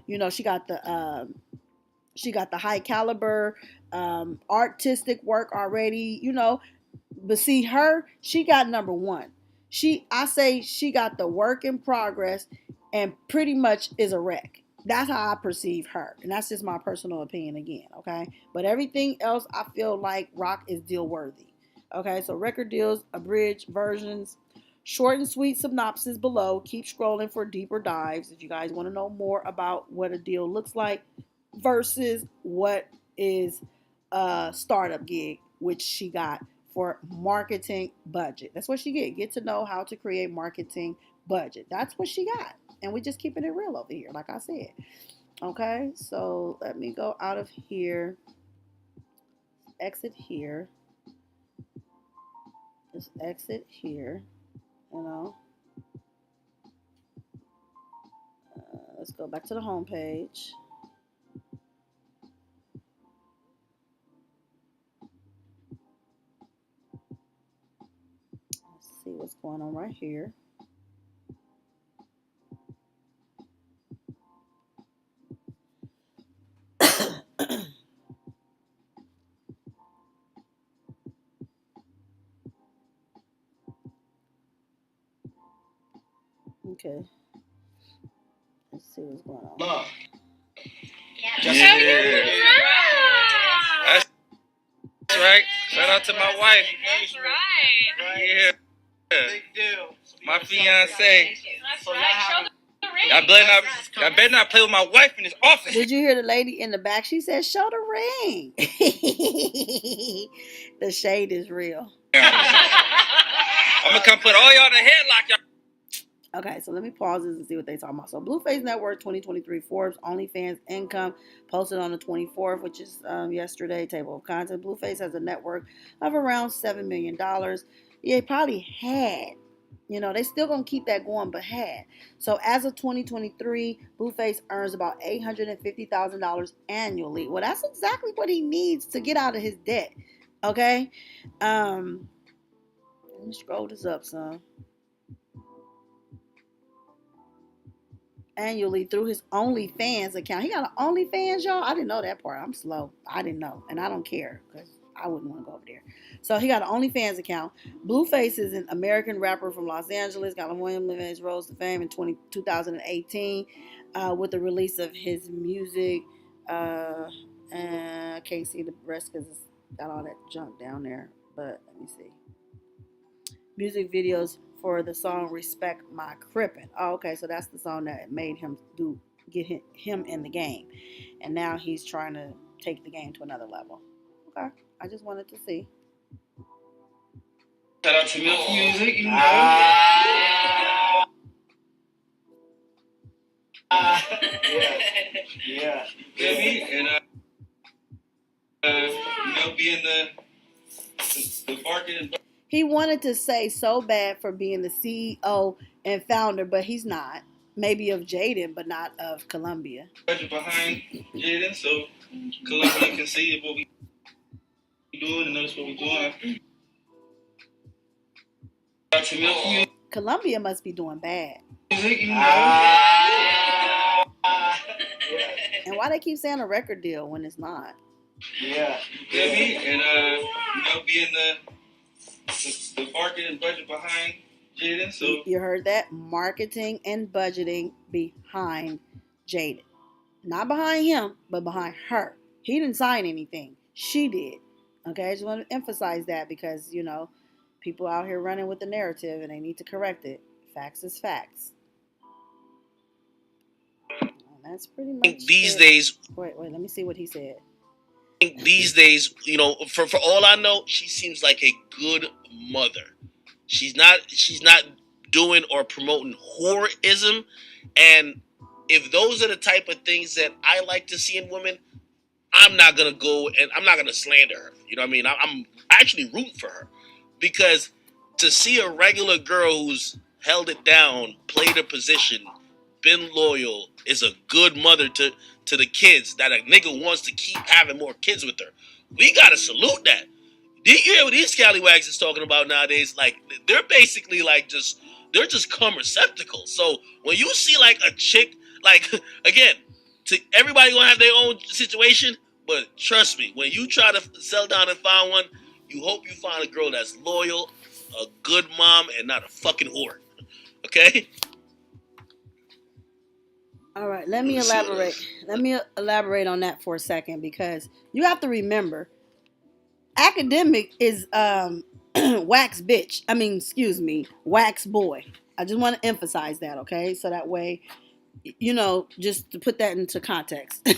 she got the high caliber artistic work already. But see her, she got number one. I say she got the work in progress and pretty much is a wreck. That's how I perceive her. And that's just my personal opinion again, okay? But everything else, I feel like Rock is deal worthy. Okay, so record deals, abridged versions, short and sweet synopsis below. Keep scrolling for deeper dives if you guys want to know more about what a deal looks like versus what is a startup gig, which she got for marketing budget. That's what she get to know how to create marketing budget. That's what she got. And we're just keeping it real over here, like I said. Okay, so let me go out of here. Exit here. Just exit here. Let's go back to the home page. Let's see what's going on right here. Okay. Let's see what's going on. Love. Yeah. That's right. Shout out to my wife. That's right. Yeah. Big deal. My fiance. That's right. Show the ring. I better not play with my wife in this office. Did you hear the lady in the back? She said, show the ring. The shade is real. I'm going to come put all y'all in the headlock, y'all. Okay, so let me pause this and see what they talking about. So BlueFace Network 2023 Forbes OnlyFans income posted on the 24th, which is yesterday, table of content. BlueFace has a network of around $7 million. Yeah, probably had. They still going to keep that going, but had. So as of 2023, BlueFace earns about $850,000 annually. Well, that's exactly what he needs to get out of his debt. Okay? Let me scroll this up, son. Annually through his OnlyFans account. He got an OnlyFans, y'all? I didn't know that part. I'm slow. I didn't know. And I don't care because I wouldn't want to go over there. So he got an OnlyFans account. BlueFace is an American rapper from Los Angeles, California, living his rose to fame in 2018 with the release of his music. And I can't see the rest because it's got all that junk down there. But let me see. Music videos for the song Respect My Crippin'. Oh, okay, so that's the song that made him get him in the game. And now he's trying to take the game to another level. Okay, I just wanted to see. Shout out to Milk Music, you know. Yeah. Feel me? And, being the market. He wanted to say so bad for being the CEO and founder, but he's not. Maybe of Jaden, but not of Columbia. Behind Jaden, so Columbia can see what we doing and notice what we're doing. Columbia must be doing bad. And why they keep saying a record deal when it's not? Yeah. You feel me? And being the market and budget behind Jaden. So you heard that? Marketing and budgeting behind Jaden. Not behind him, but behind her. He didn't sign anything. She did. Okay, I just want to emphasize that because, people out here running with the narrative and they need to correct it. Facts is facts. And that's pretty much these days. Wait, let me see what he said. These days, for all I know, she seems like a good mother. She's not doing or promoting whoreism, and if those are the type of things that I like to see in women, I'm not gonna go and I'm not gonna slander her. You know what I mean? I'm actually rooting for her because to see a regular girl who's held it down, played her position, been loyal, is a good mother to the kids that a nigga wants to keep having more kids with her. We gotta salute that. You hear what these scallywags is talking about nowadays? Like they're basically like they're just cum receptacles. So when you see like a chick, like again, to everybody gonna have their own situation, but trust me, when you try to sell down and find one, you hope you find a girl that's loyal, a good mom, and not a fucking whore. Okay? All right, let me elaborate. Let me elaborate on that for a second because you have to remember, academic is wax bitch. Wax boy. I just want to emphasize that, okay? So that way, just to put that into context.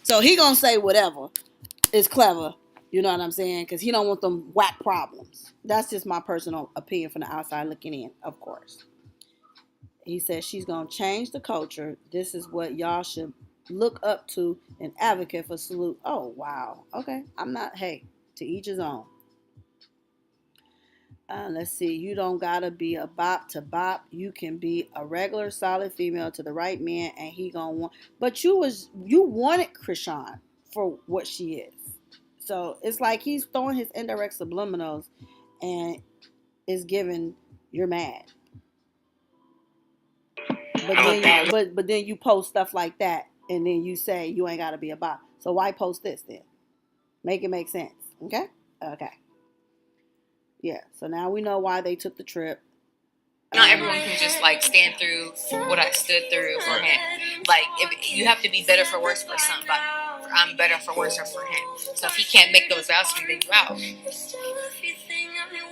So he gonna say whatever is clever. You know what I'm saying? Because he don't want them whack problems. That's just my personal opinion from the outside looking in, of course. He says she's going to change the culture. This is what y'all should look up to and advocate for. Salute. Oh, wow. Okay. To each his own. Let's see. You don't got to be a bop to bop. You can be a regular, solid female to the right man, and he going to want. But you wanted Krishan for what she is. So it's like he's throwing his indirect subliminals and is giving, you're mad. But then you post stuff like that, and then you say you ain't gotta be a bot. So why post this then? Make it make sense. Okay. Yeah. So now we know why they took the trip. Not everyone can just stand through what I stood through for him. If you have to be better for worse for somebody. I'm better for worse or for him. So if he can't make those vows for you, then you out.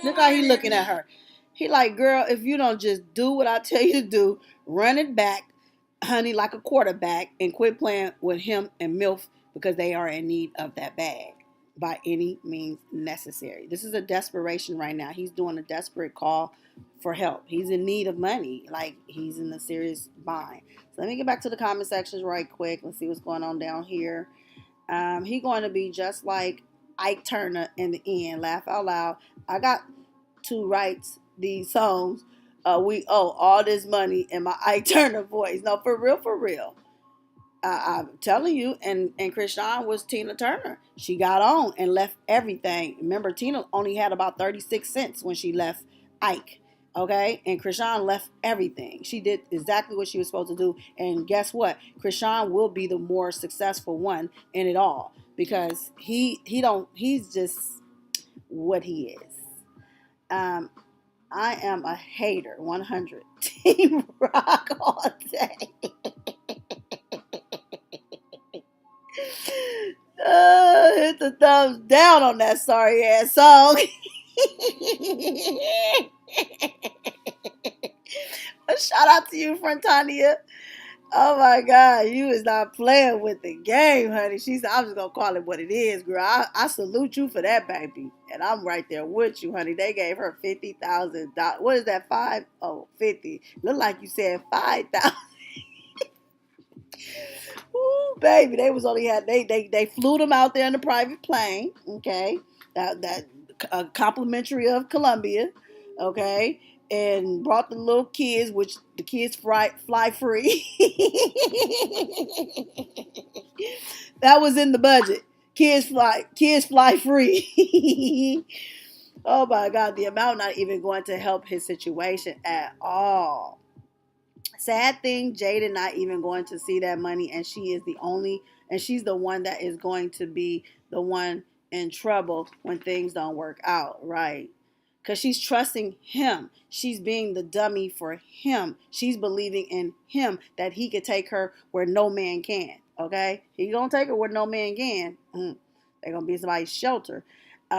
Look how he looking at her. He like, girl, if you don't just do what I tell you to do, run it back, honey, like a quarterback, and quit playing with him and MILF because they are in need of that bag by any means necessary. This is a desperation right now. He's doing a desperate call for help. He's in need of money. Like, he's in a serious bind. So let me get back to the comment sections right quick. Let's see what's going on down here. He going to be just like Ike Turner in the end. Laugh out loud. I got to write these songs. We owe all this money in my Ike Turner voice. No, for real. I'm telling you, and Krishan was Tina Turner. She got on and left everything. Remember, Tina only had about 36 cents when she left Ike. Okay, and Krishan left everything. She did exactly what she was supposed to do. And guess what? Krishan will be the more successful one in it all because he's just what he is. I am a hater, 100. Team Rock all day. Hit the thumbs down on that sorry ass song. A shout out to you, Frontania. Oh my God, you is not playing with the game, honey. She said, I'm just going to call it what it is, girl. I salute you for that, baby. And I'm right there with you, honey. They gave her $50,000. What is that, 5? Oh, 50. Look like you said 5,000. Ooh, baby, they flew them out there in a private plane, okay? That complimentary of Columbia, okay? And brought the little kids, which the kids fly free. That was in the budget. Kids fly free. Oh my God, the amount not even going to help his situation at all. Sad thing, Jada not even going to see that money, and she's the one that is going to be the one in trouble when things don't work out, right? Because she's trusting him. She's being the dummy for him. She's believing in him that he could take her where no man can. Okay? He gonna take her where no man can. They're gonna be somebody's shelter.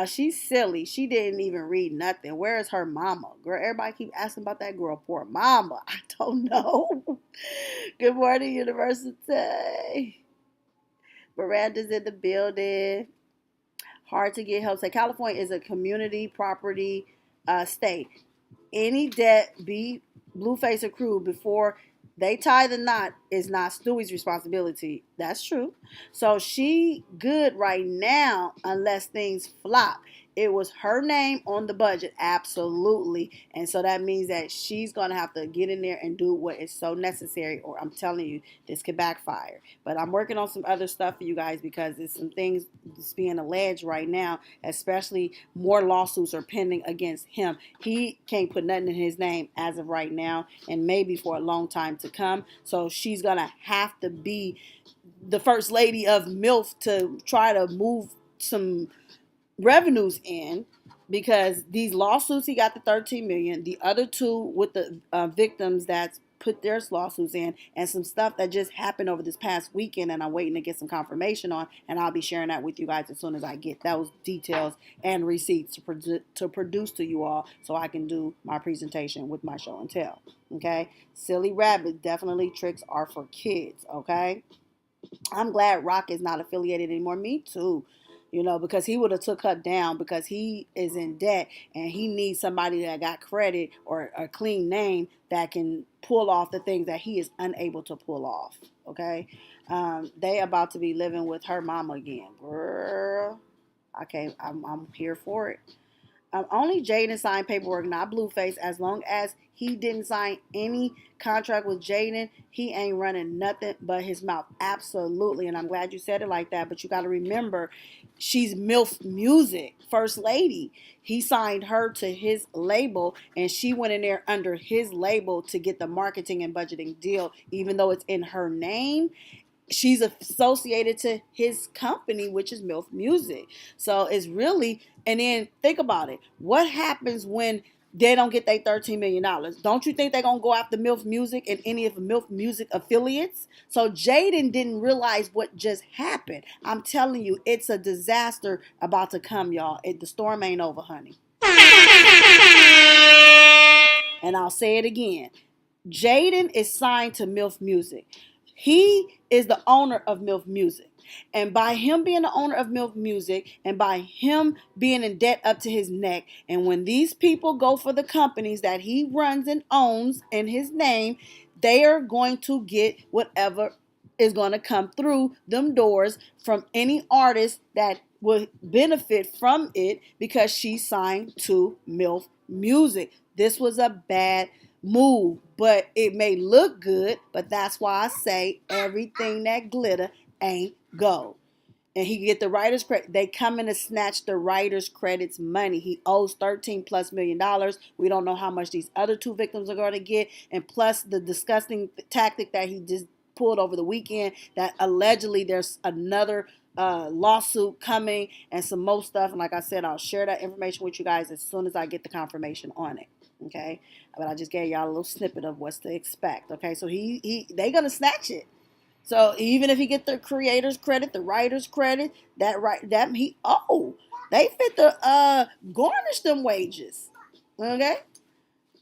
She's silly. She didn't even read nothing. Where is her mama? Girl, everybody keep asking about that girl. Poor mama. I don't know. Good morning, University. Miranda's in the building. Hard to get help. Say California is a community property state. Any debt be BlueFace accrued before they tie the knot is not Stewie's responsibility. That's true. So she good right now unless things flop. It was her name on the budget, absolutely. And so that means that she's going to have to get in there and do what is so necessary, or I'm telling you, this could backfire. But I'm working on some other stuff for you guys because there's some things that's being alleged right now, especially more lawsuits are pending against him. He can't put nothing in his name as of right now and maybe for a long time to come. So she's going to have to be the first lady of MILF to try to move some revenues in, because these lawsuits, he got the 13 million, the other two with the victims that's put their lawsuits in, and some stuff that just happened over this past weekend and I'm waiting to get some confirmation on, and I'll be sharing that with you guys as soon as I get those details and receipts to produce to you all so I can do my presentation with my show and tell. Okay, silly rabbit, definitely tricks are for kids. Okay, I'm glad Rock is not affiliated anymore. Me too. Because he would have took her down because he is in debt and he needs somebody that got credit or a clean name that can pull off the things that he is unable to pull off. Okay. They about to be living with her mama again. Girl, I'm here for it. Only Jaden signed paperwork, not BlueFace. As long as he didn't sign any contract with Jaden, he ain't running nothing but his mouth. Absolutely. And I'm glad you said it like that. But you got to remember, she's MILF Music, First Lady. He signed her to his label, and she went in there under his label to get the marketing and budgeting deal, even though it's in her name. She's associated to his company, which is MILF Music. So it's really, and then think about it. What happens when they don't get their $13 million? Don't you think they're going to go after MILF Music and any of the MILF Music affiliates? So Jaden didn't realize what just happened. I'm telling you, it's a disaster about to come, y'all. The storm ain't over, honey. And I'll say it again. Jaden is signed to MILF Music. He is the owner of MILF Music. And by him being the owner of MILF Music and by him being in debt up to his neck, and when these people go for the companies that he runs and owns in his name, they are going to get whatever is going to come through them doors from any artist that will benefit from it because she signed to MILF Music. This was a bad move, but it may look good, but that's why I say everything that glitter ain't gold. And he get the writer's credit. They come in to snatch the writer's credits money. He owes $13+ million. We don't know how much these other two victims are going to get. And plus the disgusting tactic that he just pulled over the weekend, that allegedly there's another lawsuit coming and some more stuff. And like I said, I'll share that information with you guys as soon as I get the confirmation on it. Okay, but I just gave y'all a little snippet of what's to expect. Okay, so they gonna snatch it. So even if he get the creator's credit, the writer's credit, they fit the garnish them wages. Okay,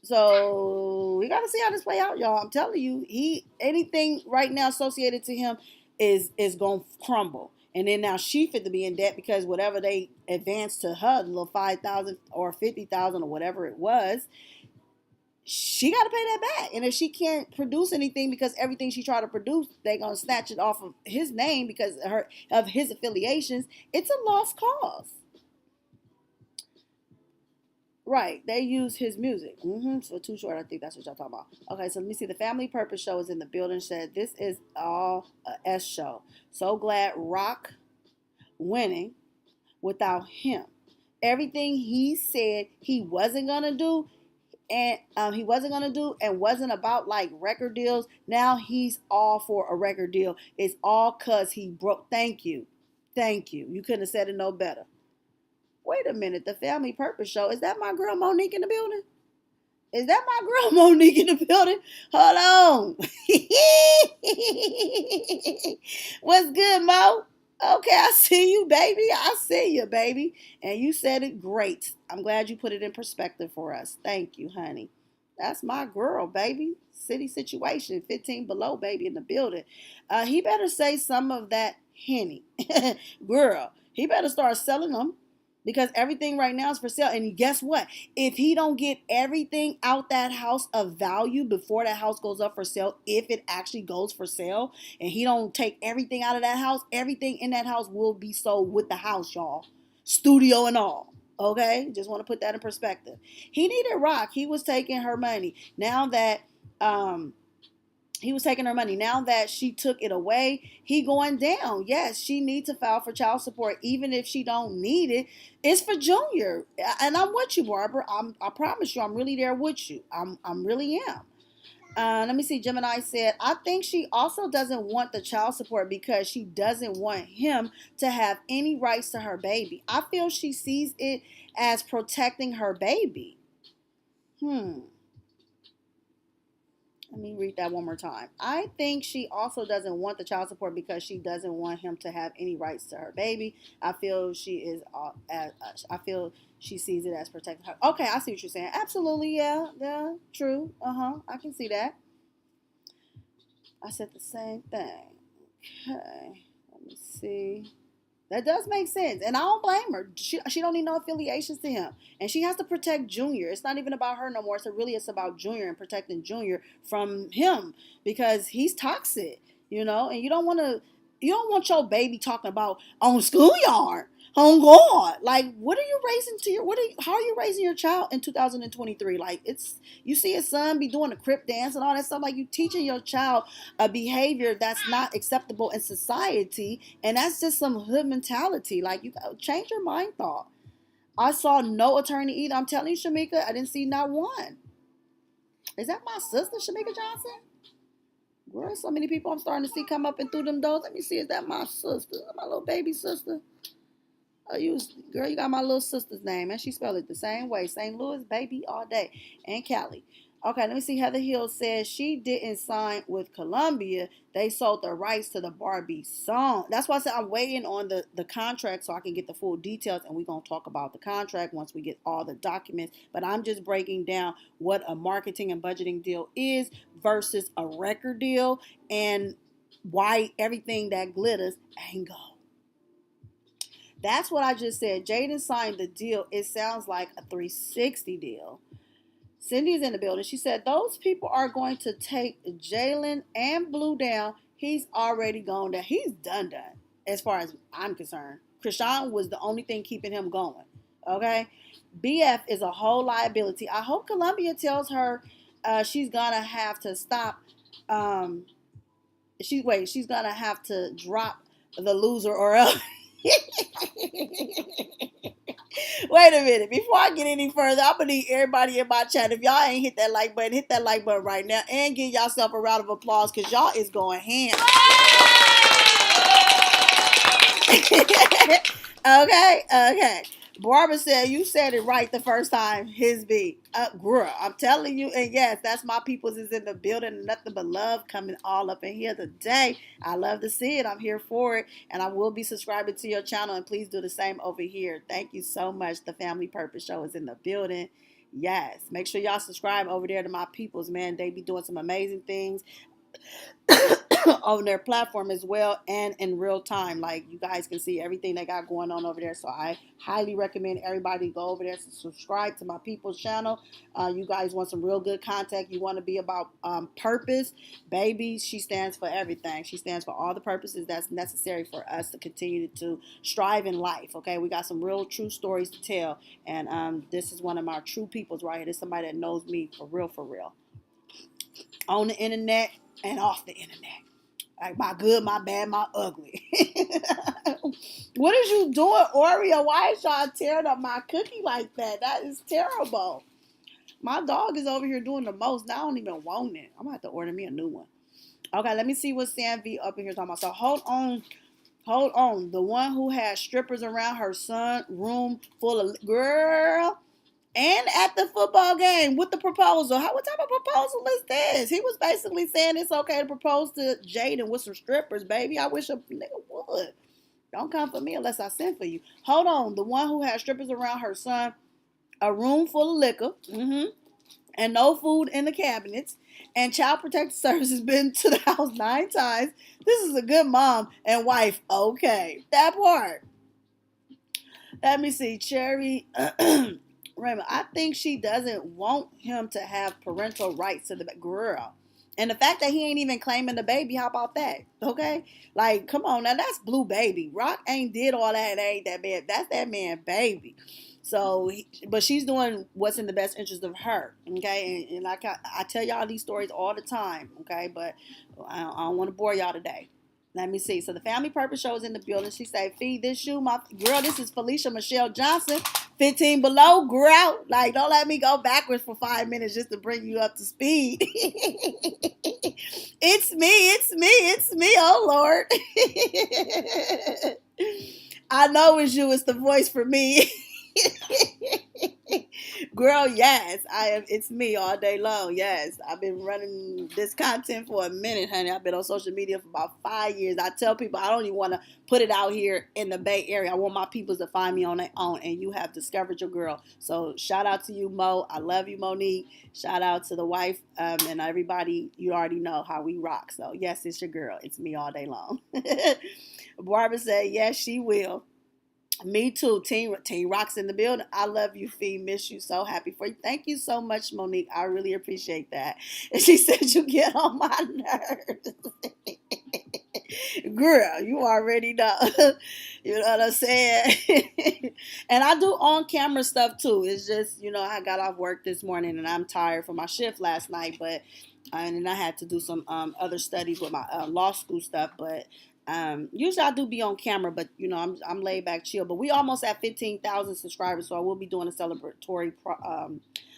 so we gotta see how this play out, y'all. I'm telling you, anything right now associated to him is gonna crumble. And then now she fit to be in debt because whatever they advanced to her, the little $5,000 or $50,000 or whatever it was, she got to pay that back. And if she can't produce anything because everything she tried to produce, they're going to snatch it off of his name because of his affiliations. It's a lost cause. Right. They use his music. So Too Short, I think that's what y'all talking about. Okay, so let me see. The Family Purpose Show is in the building. Said this is all a S show. So glad Rock winning without him. Everything he said he wasn't going to do, and he wasn't gonna do and wasn't about like record deals. Now he's all for a record deal. It's all cause he broke. Thank you. You couldn't have said it no better. Wait a minute, the Family Purpose Show. Is that my girl Monique in the building? Is that my girl Monique in the building? Hold on. What's good, Mo? Okay, I see you, baby. I see you, baby. And you said it great. I'm glad you put it in perspective for us. Thank you, honey. That's my girl, baby. City situation, 15 below, baby, in the building. He better say some of that Henny. Girl, he better start selling them because everything right now is for sale. And guess what? If he don't get everything out that house of value before that house goes up for sale, if it actually goes for sale, and he don't take everything out of that house, everything in that house will be sold with the house, y'all. Studio and all. Okay? Just want to put that in perspective. He needed rock. He was taking her money. Now that Now that she took it away, he going down. Yes, she needs to file for child support, even if she don't need it. It's for Junior, and I'm with you, Barbara. I promise you, I'm really there with you. I'm really am. Let me see. Gemini said, I think she also doesn't want the child support because she doesn't want him to have any rights to her baby. I feel she sees it as protecting her baby. Let me read that one more time. I think she also doesn't want the child support because she doesn't want him to have any rights to her baby. I feel she sees it as protecting her. Okay, I see what you're saying. Absolutely, yeah, true. I can see that. I said the same thing. Okay, let me see. That does make sense, and I don't blame her. She don't need no affiliations to him, and she has to protect Junior. It's not even about her no more. It's about Junior and protecting Junior from him because he's toxic, And you don't want your baby talking about on schoolyard, on God. Like, what are you raising how are you raising your child in 2023? Like, you see his son be doing the crip dance and all that stuff. Like, you teaching your child a behavior that's not acceptable in society, and that's just some hood mentality. Like, you gotta change your mind thought. I saw no attorney either. I'm telling you, Shamika, I didn't see not one. Is that my sister, Shamika Johnson? Girl, so many people I'm starting to see come up and through them doors. Let me see, is that my sister? My little baby sister? Girl, you got my little sister's name, and she spelled it the same way. St. Louis, baby, all day. And Cali. Okay, let me see. Heather Hill says she didn't sign with Columbia. They sold the rights to the Barbie song. That's why I said I'm waiting on the contract so I can get the full details, and we're going to talk about the contract once we get all the documents. But I'm just breaking down what a marketing and budgeting deal is versus a record deal and why everything that glitters ain't gold. That's what I just said. Jaden signed the deal. It sounds like a 360 deal. Cindy's in the building. She said, those people are going to take Jalen and Blue down. He's already gone down. He's done. As far as I'm concerned. Krishan was the only thing keeping him going. Okay? BF is a whole liability. I hope Columbia tells her she's going to have to stop. She's going to have to drop the loser or else. Wait a minute. Before I get any further, I'm going to need everybody in my chat. If y'all ain't hit that like button right now and give yourself a round of applause because y'all is going ham. Okay. Barbara said, you said it right the first time. His beat. Girl, I'm telling you. And yes, that's my peoples is in the building. And nothing but love coming all up in here today. I love to see it. I'm here for it. And I will be subscribing to your channel. And please do the same over here. Thank you so much. The Family Purpose Show is in the building. Yes. Make sure y'all subscribe over there to my peoples, man. They be doing some amazing things on their platform as well and in real time. Like, you guys can see everything they got going on over there. So I highly recommend everybody go over there to subscribe to my people's channel. You guys want some real good content. You want to be about purpose. Baby, she stands for everything. She stands for all the purposes that's necessary for us to continue to strive in life. Okay, we got some real true stories to tell. And this is one of my true peoples right here. This is somebody that knows me for real. On the internet and off the internet. Like, my good, my bad, my ugly. What is you doing, Oreo? Why is y'all tearing up my cookie like that? That is terrible. My dog is over here doing the most. Now I don't even want it. I'm going to have to order me a new one. Okay, let me see what Sam V up in here talking about. So hold on. Hold on. The one who had strippers around her son room full of girl. And at the football game with the proposal. What type of proposal is this? He was basically saying it's okay to propose to Jaden with some strippers, baby. I wish a nigga would. Don't come for me unless I send for you. Hold on. The one who had strippers around her son, a room full of liquor, and no food in the cabinets, and Child Protective Services been to the house 9 times. This is a good mom and wife. Okay. That part. Let me see. Cherry Raymond, I think she doesn't want him to have parental rights to the girl. And the fact that he ain't even claiming the baby, how about that? Okay? Like, come on. Now, that's Blue baby. Rock ain't did all that. And ain't that man. That's that man baby. So, but she's doing what's in the best interest of her. Okay? And like I tell y'all these stories all the time. Okay? But I don't want to bore y'all today. Let me see. So the Family Purpose Show is in the building. She said, feed this shoe, my girl. This is Felicia Michelle Johnson, 15 below. Girl, like, don't let me go backwards for 5 minutes just to bring you up to speed. It's me. Oh, Lord. I know it's you. It's the voice for me. Girl, yes, it's me all day long. Yes, I've been running this content for a minute, honey. I've been on social media for about 5 years. I tell people I don't even want to put it out here in the Bay Area. I want my people to find me on their own, and you have discovered your girl. So shout out to you, Mo. I love you, Monique. Shout out to the wife and everybody. You already know how we rock. So yes, it's your girl. It's me all day long. Barbara said, yes, she will. Me too. Teen Rock's in the building. I love you, Fee. Miss you. So happy for you. Thank you so much, Monique. I really appreciate that. And she said you get on my nerves. Girl, you already know. You know what I'm saying? And I do on-camera stuff too. It's just, I got off work this morning and I'm tired from my shift last night, and then I had to do some other studies with my law school stuff, but usually I do be on camera, but I'm laid back, chill. But we almost at 15,000 subscribers, so I will be doing a celebratory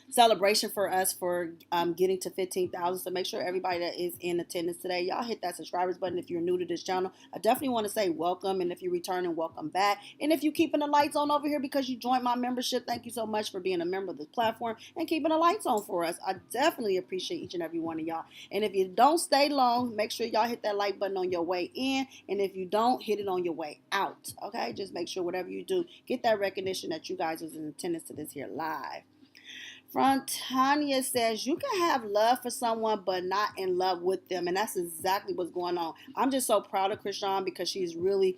celebration for us for getting to 15,000. So make sure everybody that is in attendance today, y'all hit that subscribers button. If you're new to this channel, I definitely want to say welcome, and if you're returning, welcome back. And if you're keeping the lights on over here because you joined my membership, thank you so much for being a member of this platform and keeping the lights on for us. I definitely appreciate each and every one of y'all. And if you don't stay long, make sure y'all hit that like button on your way in, and if you don't, hit it on your way out. Okay, just make sure whatever you do, get that recognition that you guys was in attendance to this here live. Frontania says you can have love for someone but not in love with them, and that's exactly what's going on. I'm just so proud of Krishan because she's really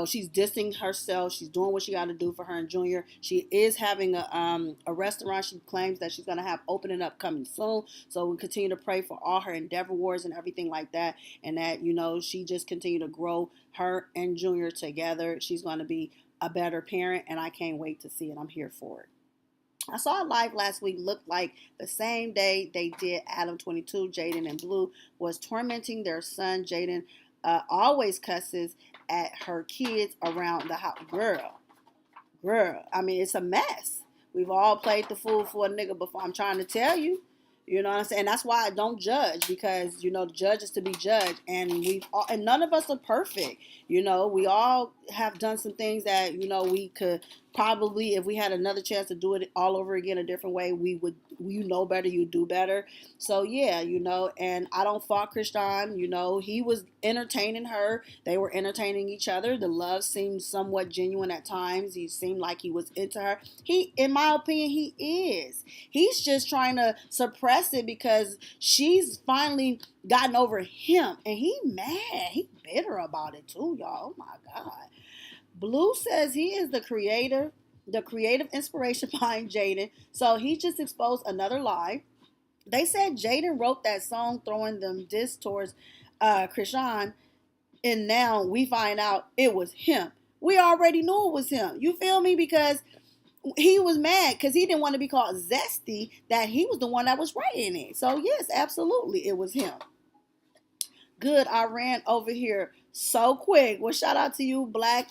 she's distancing herself. She's doing what she got to do for her and Junior. She is having a restaurant she claims that she's going to have opening up coming soon, so we continue to pray for all her endeavor wars and everything like that, and that she just continue to grow her and Junior together. She's going to be a better parent, and I can't wait to see it. I'm here for it. I saw a live last week, looked like the same day they did Adam 22, Jaden and Blue was tormenting their son. Jaden always cusses at her kids around the house. Girl, I mean, it's a mess. We've all played the fool for a nigga before. I'm trying to tell you. You know what I'm saying? That's why I don't judge, because, judge is to be judged, and and none of us are perfect. We all have done some things that, we could probably, if we had another chance to do it all over again a different way, we would, better, you do better. So yeah, and I don't fault Krishan. He was entertaining her. They were entertaining each other. The love seemed somewhat genuine at times. He seemed like he was into her. In my opinion, he is. He's just trying to suppress it because she's finally gotten over him, and he mad. He bitter about it too, y'all. Oh my God. Blue says he is the creative inspiration behind Jaden, so he just exposed another lie. They said Jaden wrote that song throwing them diss towards Krishan, and now we find out it was him. We already knew it was him. You feel me? Because he was mad because he didn't want to be called zesty, that he was the one that was writing it. So yes, absolutely, it was him. Good, I ran over here so quick. Well, shout out to you, Black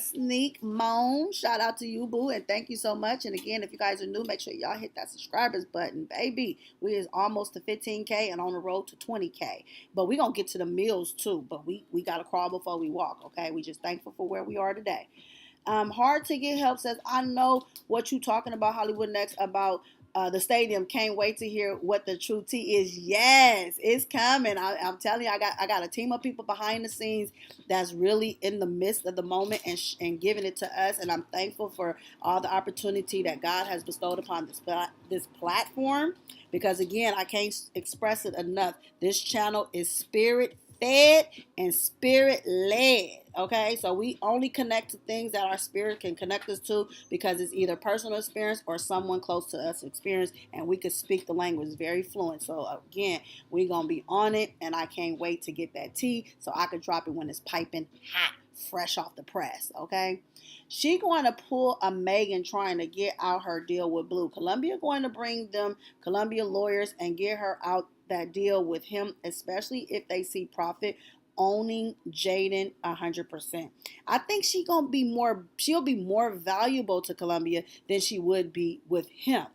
Sneak Moan. Shout out to you, boo, and thank you so much. And again, if you guys are new, make sure y'all hit that subscribers button, baby. We is almost to 15K and on the road to 20K. But we gonna get to the meals too. But we gotta crawl before we walk. Okay, we just thankful for where we are today. Hard to Get Help says, I know what you talking about, Hollywood Next, about the stadium. Can't wait to hear what the true tea is. Yes, it's coming. I'm telling you, I got a team of people behind the scenes that's really in the midst of the moment and giving it to us. And I'm thankful for all the opportunity that God has bestowed upon this platform. Because again, I can't express it enough. This channel is spirit fed and spirit led. Okay, so we only connect to things that our spirit can connect us to because it's either personal experience or someone close to us experience, and we could speak the language very fluent. So again, we're gonna be on it, and I can't wait to get that tea so I can drop it when it's piping hot, fresh off the press. Okay, she going to pull a Megan trying to get out her deal with Blue. Columbia going to bring them Columbia lawyers and get her out that deal with him, especially if they see profit owning Jaden 100%. I think she'll be more valuable to Columbia than she would be with him.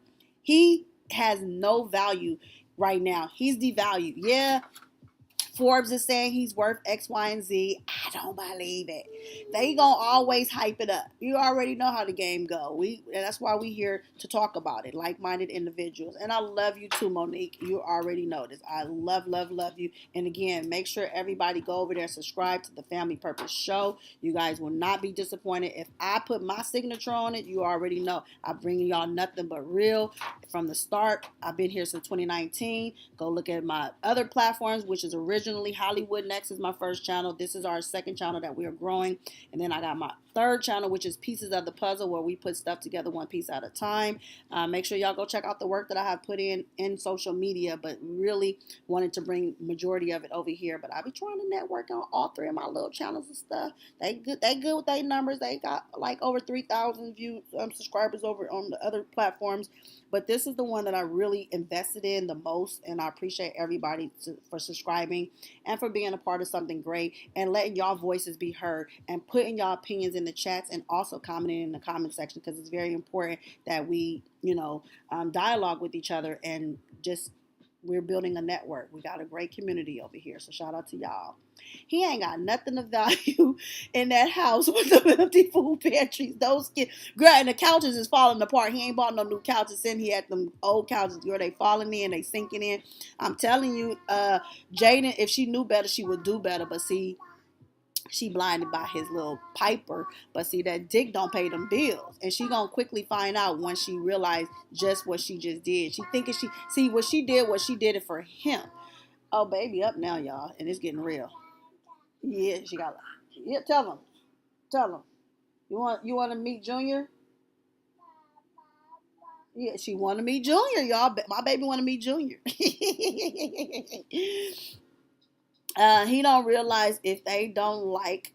He has no value right now. He's devalued. Yeah, Forbes is saying he's worth X, Y, and Z. I don't believe it. They gonna always hype it up. You already know how the game go. And that's why we here to talk about it. Like-minded individuals. And I love you too, Monique. You already know this. I love, love, love you. And again, make sure everybody go over there and subscribe to the Family Purpose Show. You guys will not be disappointed. If I put my signature on it, you already know. I'm bringing y'all nothing but real from the start. I've been here since 2019. Go look at my other platforms, which is originally Hollywood Next is my first channel. This is our second channel that we are growing. And then I got my third channel, which is Pieces of the Puzzle, where we put stuff together one piece at a time. Make sure y'all go check out the work that I have put in social media, but really wanted to bring majority of it over here. But I be trying to network on all three of my little channels and stuff. They good with their numbers. They got like over 3,000 subscribers over on the other platforms. But this is the one that I really invested in the most, and I appreciate everybody for subscribing and for being a part of something great and letting y'all voices be heard and putting y'all opinions in the chats and also commenting in the comment section, because it's very important that we, dialogue with each other and just we're building a network. We got a great community over here, so shout out to y'all. He ain't got nothing of value in that house with the empty food pantries. Those kids, girl, and the couches is falling apart. He ain't bought no new couches in. He had them old couches where they falling in, they sinking in. I'm telling you, Jaden, if she knew better, she would do better. But see, she blinded by his little piper. But see, that dick don't pay them bills. And she gonna quickly find out when she realized just what she just did. She thinking what she did it for him. Oh, baby, up now, y'all. And it's getting real. Yeah, she got. Yeah, tell him. You want to meet Junior? Yeah, she want to meet Junior, y'all. My baby want to meet Junior. He don't realize if they don't like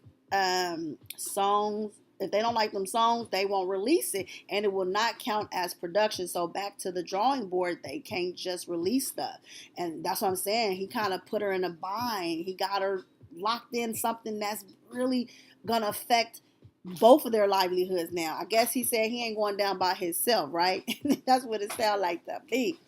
songs. If they don't like them songs, they won't release it, and it will not count as production. So back to the drawing board, they can't just release stuff, and that's what I'm saying. He kind of put her in a bind. He got her locked in something that's really gonna affect both of their livelihoods now. I guess he said he ain't going down by himself, right? That's what it sounds like to me.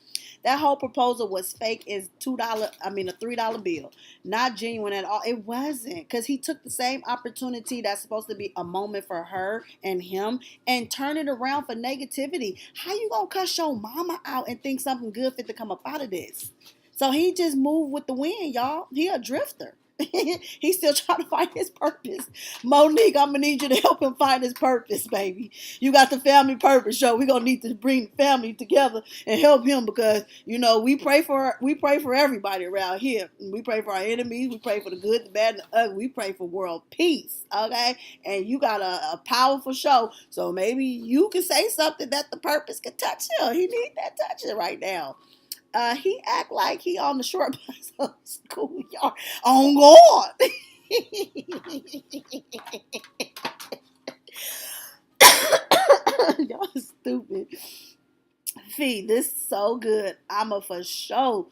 That whole proposal was fake. Is a $3 bill, not genuine at all. It wasn't, because he took the same opportunity that's supposed to be a moment for her and him and turn it around for negativity. How you gonna cuss your mama out and think something good fit to come up out of this? So he just moved with the wind, y'all. He a drifter. He's still trying to find his purpose. Monique, I'm gonna need you to help him find his purpose, baby. You got the Family Purpose Show. We're gonna need to bring the family together and help him, because we pray for everybody around here. We pray for our enemies. We pray for the good, the bad, and the ugly. We pray for world peace. Okay, and you got a powerful show, so maybe you can say something that the purpose can touch him. He need that touching right now. He act like he on the short bus of schoolyard. On God. Y'all stupid. Fee, this is so good. I'm a for sure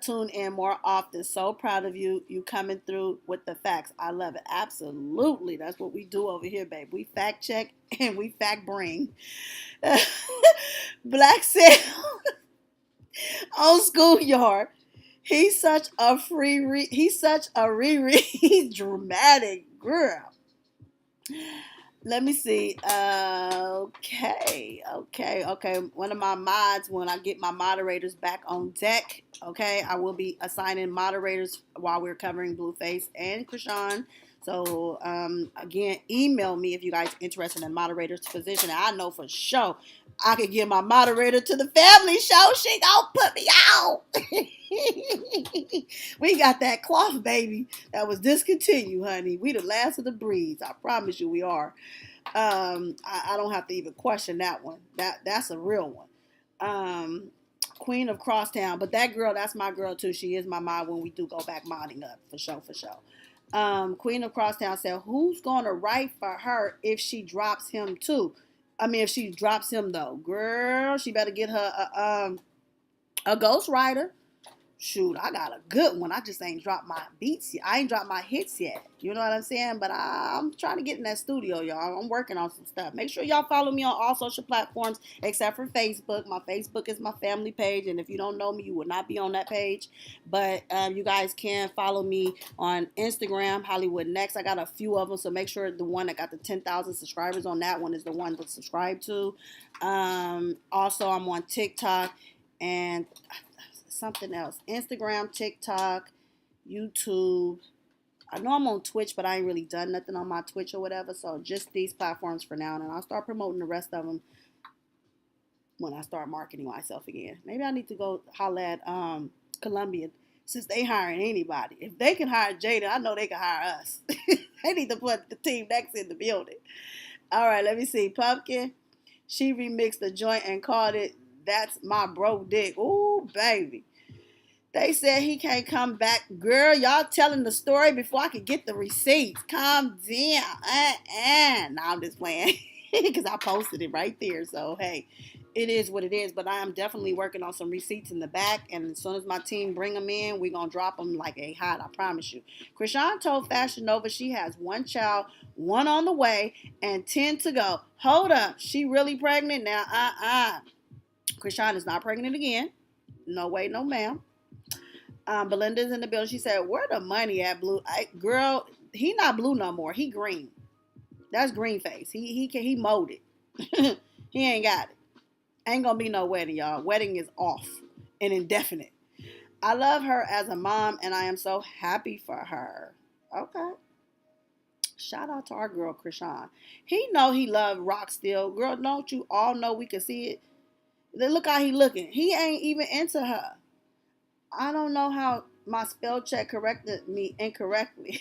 Tune in more often. So proud of you. You coming through with the facts. I love it. Absolutely. That's what we do over here, babe. We fact check and we fact bring. Black said on Schoolyard. He's such a he's such a Riri. He's dramatic, girl. Let me see. Okay. One of my mods, when I get my moderators back on deck, okay, I will be assigning moderators while we're covering BlueFace and Krishan. So, again, email me if you guys are interested in moderator's position. I know for sure I could give my moderator to the family show. She gonna put me out. We got that cloth, baby, that was discontinued, honey. We the last of the breeds. I promise you we are. I don't have to even question that one. That's a real one. Queen of Crosstown. But that girl, that's my girl too. She is my mod when we do go back modding up. For sure. Queen of Crosstown said, who's going to write for her if she drops him too? I mean, if she drops him though. Girl, she better get her a ghostwriter. Shoot, I got a good one. I just ain't dropped my beats yet. I ain't dropped my hits yet. You know what I'm saying? But I'm trying to get in that studio, y'all. I'm working on some stuff. Make sure y'all follow me on all social platforms except for Facebook. My Facebook is my family page. And if you don't know me, you will not be on that page. But you guys can follow me on Instagram, hollywoodnex. I got a few of them. So make sure the one that got the 10,000 subscribers on that one is the one to subscribe to. Also, I'm on TikTok and something else. Instagram, TikTok, YouTube. I know I'm on Twitch, but I ain't really done nothing on my Twitch or whatever. So just these platforms for now. And I'll start promoting the rest of them when I start marketing myself again. Maybe I need to go holler at Columbia since they hiring anybody. If they can hire Jada, I know they can hire us. They need to put the team next in the building. All right, let me see. Pumpkin. She remixed the joint and called it That's My Bro Dick. Ooh, baby. They said he can't come back. Girl, y'all telling the story before I could get the receipts. Calm down. Nah, I'm just playing. Because I posted it right there. So, hey, it is what it is. But I am definitely working on some receipts in the back. And as soon as my team bring them in, we're going to drop them like a hot. I promise you. Krishan told Fashion Nova she has 1 child, 1 on the way, and 10 to go. Hold up. She really pregnant now? Krishan is not pregnant again. No way, no ma'am. Belinda's in the building. She said, where the money at, Blue? Girl, he not blue no more. He green. That's green face. He molded. He ain't got it. Ain't gonna be no wedding, y'all. Wedding is off and indefinite. I love her as a mom, and I am so happy for her. Okay. Shout out to our girl, Krishan. He know he love rock still. Girl, don't you all know we can see it? Look how he looking. He ain't even into her. I don't know how my spell check corrected me incorrectly.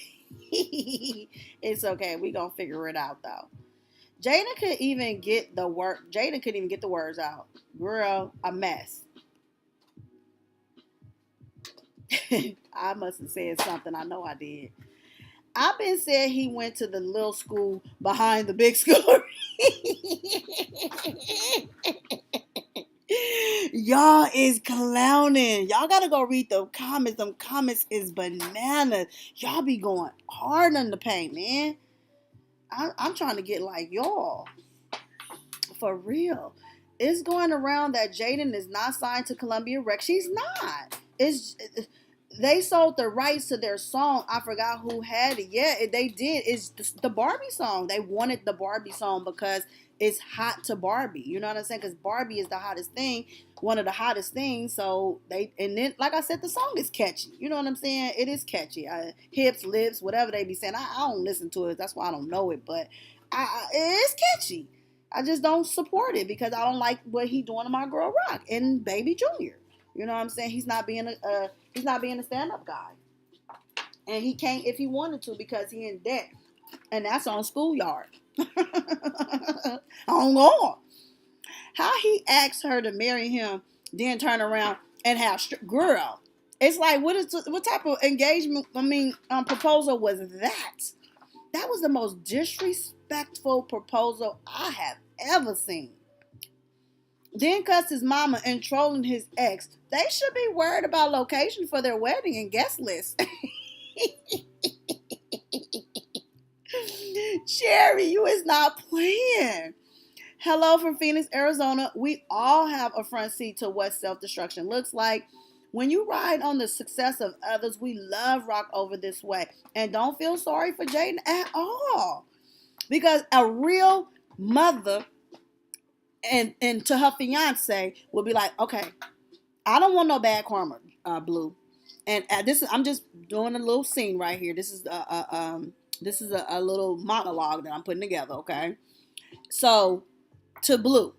It's okay. We gonna figure it out though. Jada couldn't even get the words out. Girl, a mess. I must have said something. I know I did. I've been said he went to the little school behind the big school. Y'all is clowning. Y'all gotta go read the comments. Them comments is bananas. Y'all be going hard on the paint, man. I'm trying to get like y'all. For real. It's going around that Jaden is not signed to Columbia Records. She's not. They sold the rights to their song. I forgot who had it. Yeah, they did. It's the Barbie song. They wanted the Barbie song because it's hot to Barbie. You know what I'm saying? Because Barbie is the hottest thing, one of the hottest things. So and then, like I said, the song is catchy. You know what I'm saying? It is catchy. Hips, lips, whatever they be saying. I don't listen to it. That's why I don't know it. But it is catchy. I just don't support it because I don't like what he doing to my girl Rock and Baby Junior. You know what I'm saying? He's not being a stand-up guy. And he can't if he wanted to because he in debt. And that's on Schoolyard. On God. How he asked her to marry him, then turn around and have girl. It's like what type of engagement, proposal was that? That was the most disrespectful proposal I have ever seen. then cussed his mama and trolling his ex. They should be worried about location for their wedding and guest list. Sherry, you is not playing. Hello from Phoenix, Arizona. We all have a front seat to what self-destruction looks like. When you ride on the success of others, we love rock over this way. And don't feel sorry for Jaden at all. Because a real mother and to her fiance will be like, okay, I don't want no bad karma, Blue. And I'm just doing a little scene right here. This is a little monologue that I'm putting together, okay? So to Blue,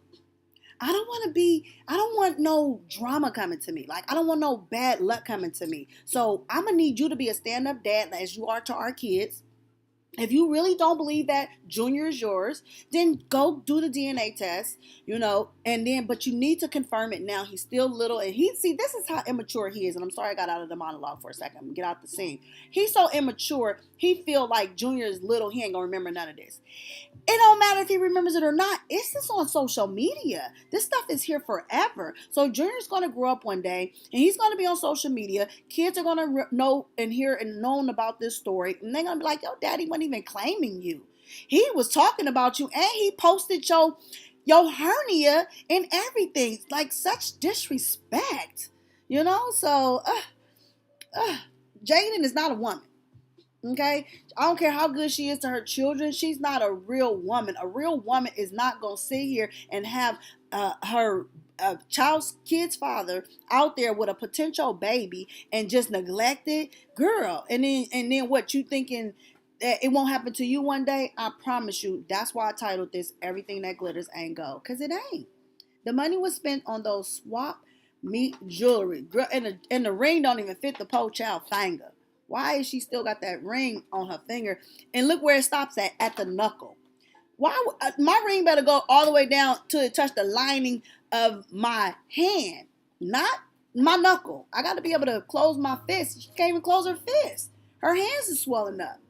I don't want no drama coming to me. Like, I don't want no bad luck coming to me. So I'm gonna need you to be a stand-up dad as you are to our kids. If you really don't believe that Junior is yours, then go do the DNA test, but you need to confirm it now. He's still little, and this is how immature he is. And I'm sorry I got out of the monologue for a second. I'm gonna get out the scene. He's so immature, he feel like Junior is little, he ain't gonna remember none of this. It don't matter if he remembers it or not. It's just on social media. This stuff is here forever. So Junior's going to grow up one day, and he's going to be on social media. Kids are going to know and hear and know about this story, and they're going to be like, yo, daddy wasn't even claiming you. He was talking about you, and he posted your hernia and everything. Like, such disrespect. So Jaden is not a woman. Okay, I don't care how good she is to her children. She's not a real woman. A real woman is not gonna sit here and have her kid's father out there with a potential baby and just neglect it, girl. And then what, you thinking that it won't happen to you one day? I promise you. That's why I titled this "Everything That Glitters Ain't Gold," because it ain't. The money was spent on those swap meet jewelry, girl, and the ring don't even fit the poor child finger. Why is she still got that ring on her finger? And look where it stops at the knuckle. Why my ring better go all the way down till it touch the lining of my hand, not my knuckle. I got to be able to close my fist. She can't even close her fist. Her hands are swelling up.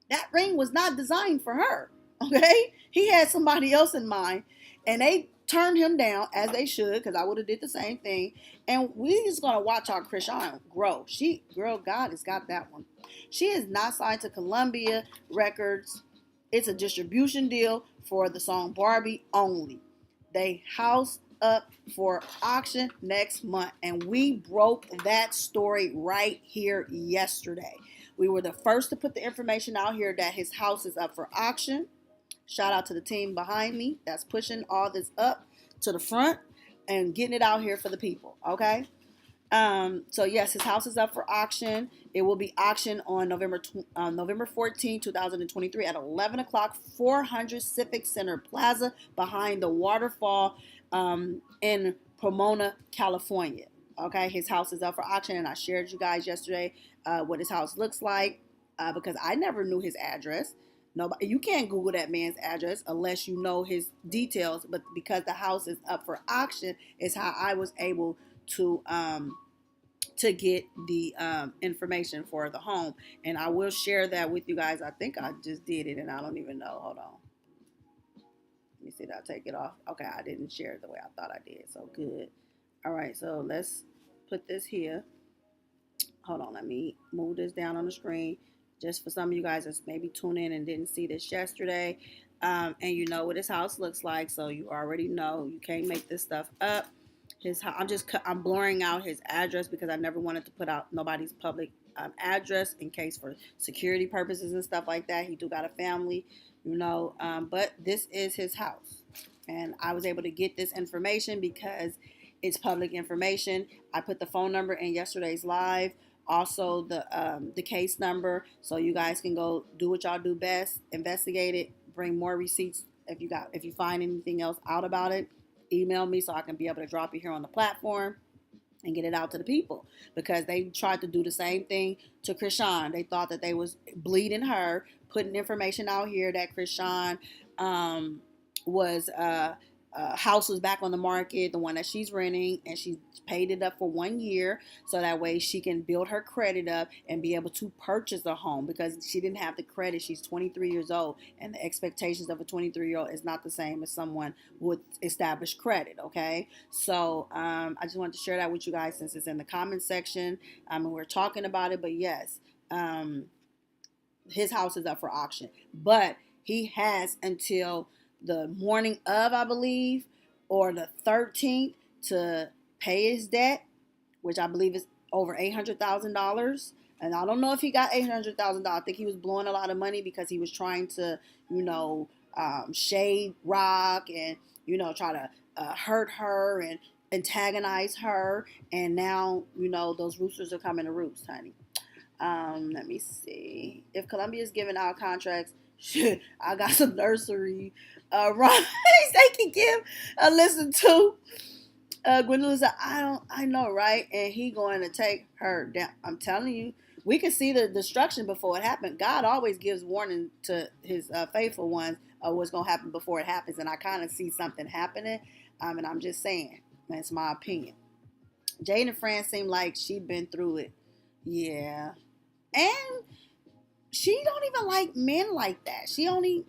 That ring was not designed for her. Okay, he had somebody else in mind, and they turned him down, as they should, because I would have did the same thing. And we just gonna watch our Krishan grow. God has got that one. She is not signed to Columbia Records. It's a distribution deal for the song Barbie only. They house up for auction next month, and we broke that story right here yesterday. We were the first to put the information out here that his house is up for auction. Shout out to the team behind me that's pushing all this up to the front and getting it out here for the people, okay? So yes, his house is up for auction. It will be auctioned on November 14, 2023 at 11 o'clock, 400 Civic Center Plaza behind the waterfall in Pomona, California. Okay, his house is up for auction, and I shared you guys yesterday what his house looks like because I never knew his address. Nobody, you can't Google that man's address unless you know his details. But because the house is up for auction, is how I was able to get the information for the home, and I will share that with you guys. I think I just did it, and I don't even know. Hold on. Let me see. Did I take it off? Okay, I didn't share it the way I thought I did. So good. All right, so let's put this here. Hold on. Let me move this down on the screen. Just for some of you guys that's maybe tuned in and didn't see this yesterday. And you know what his house looks like, so you already know you can't make this stuff up. I'm blurring out his address because I never wanted to put out nobody's public address in case for security purposes and stuff like that. He do got a family, but this is his house. And I was able to get this information because it's public information. I put the phone number in yesterday's live. Also the case number, so you guys can go do what y'all do best, investigate it, bring more receipts. If you find anything else out about it, email me so I can be able to drop it here on the platform and get it out to the people, because they tried to do the same thing to Krishan. They thought that they was bleeding her, putting information out here that Krishan was house was back on the market, the one that she's renting, and she paid it up for 1 year so that way she can build her credit up and be able to purchase a home because she didn't have the credit. She's 23 years old, and the expectations of a 23-year-old is not the same as someone with established credit. Okay, so I just wanted to share that with you guys since it's in the comment section. And we're talking about it, but yes, his house is up for auction, but he has until the morning of, I believe, or the 13th to pay his debt, which I believe is over $800,000. And I don't know if he got $800,000. I think he was blowing a lot of money because he was trying to, shade Rock and, try to hurt her and antagonize her. And now, those roosters are coming to roost, honey. Let me see. If Columbia is giving out contracts, shit, I got some nursery rights they can give a listen to. Gwendolyn said, I know, right? And he going to take her down. I'm telling you, we can see the destruction before it happened. God always gives warning to his faithful ones of what's going to happen before it happens. And I kind of see something happening. And I'm just saying, that's my opinion. Jade and Fran seem like she'd been through it. Yeah. And she don't even like men like that. She want,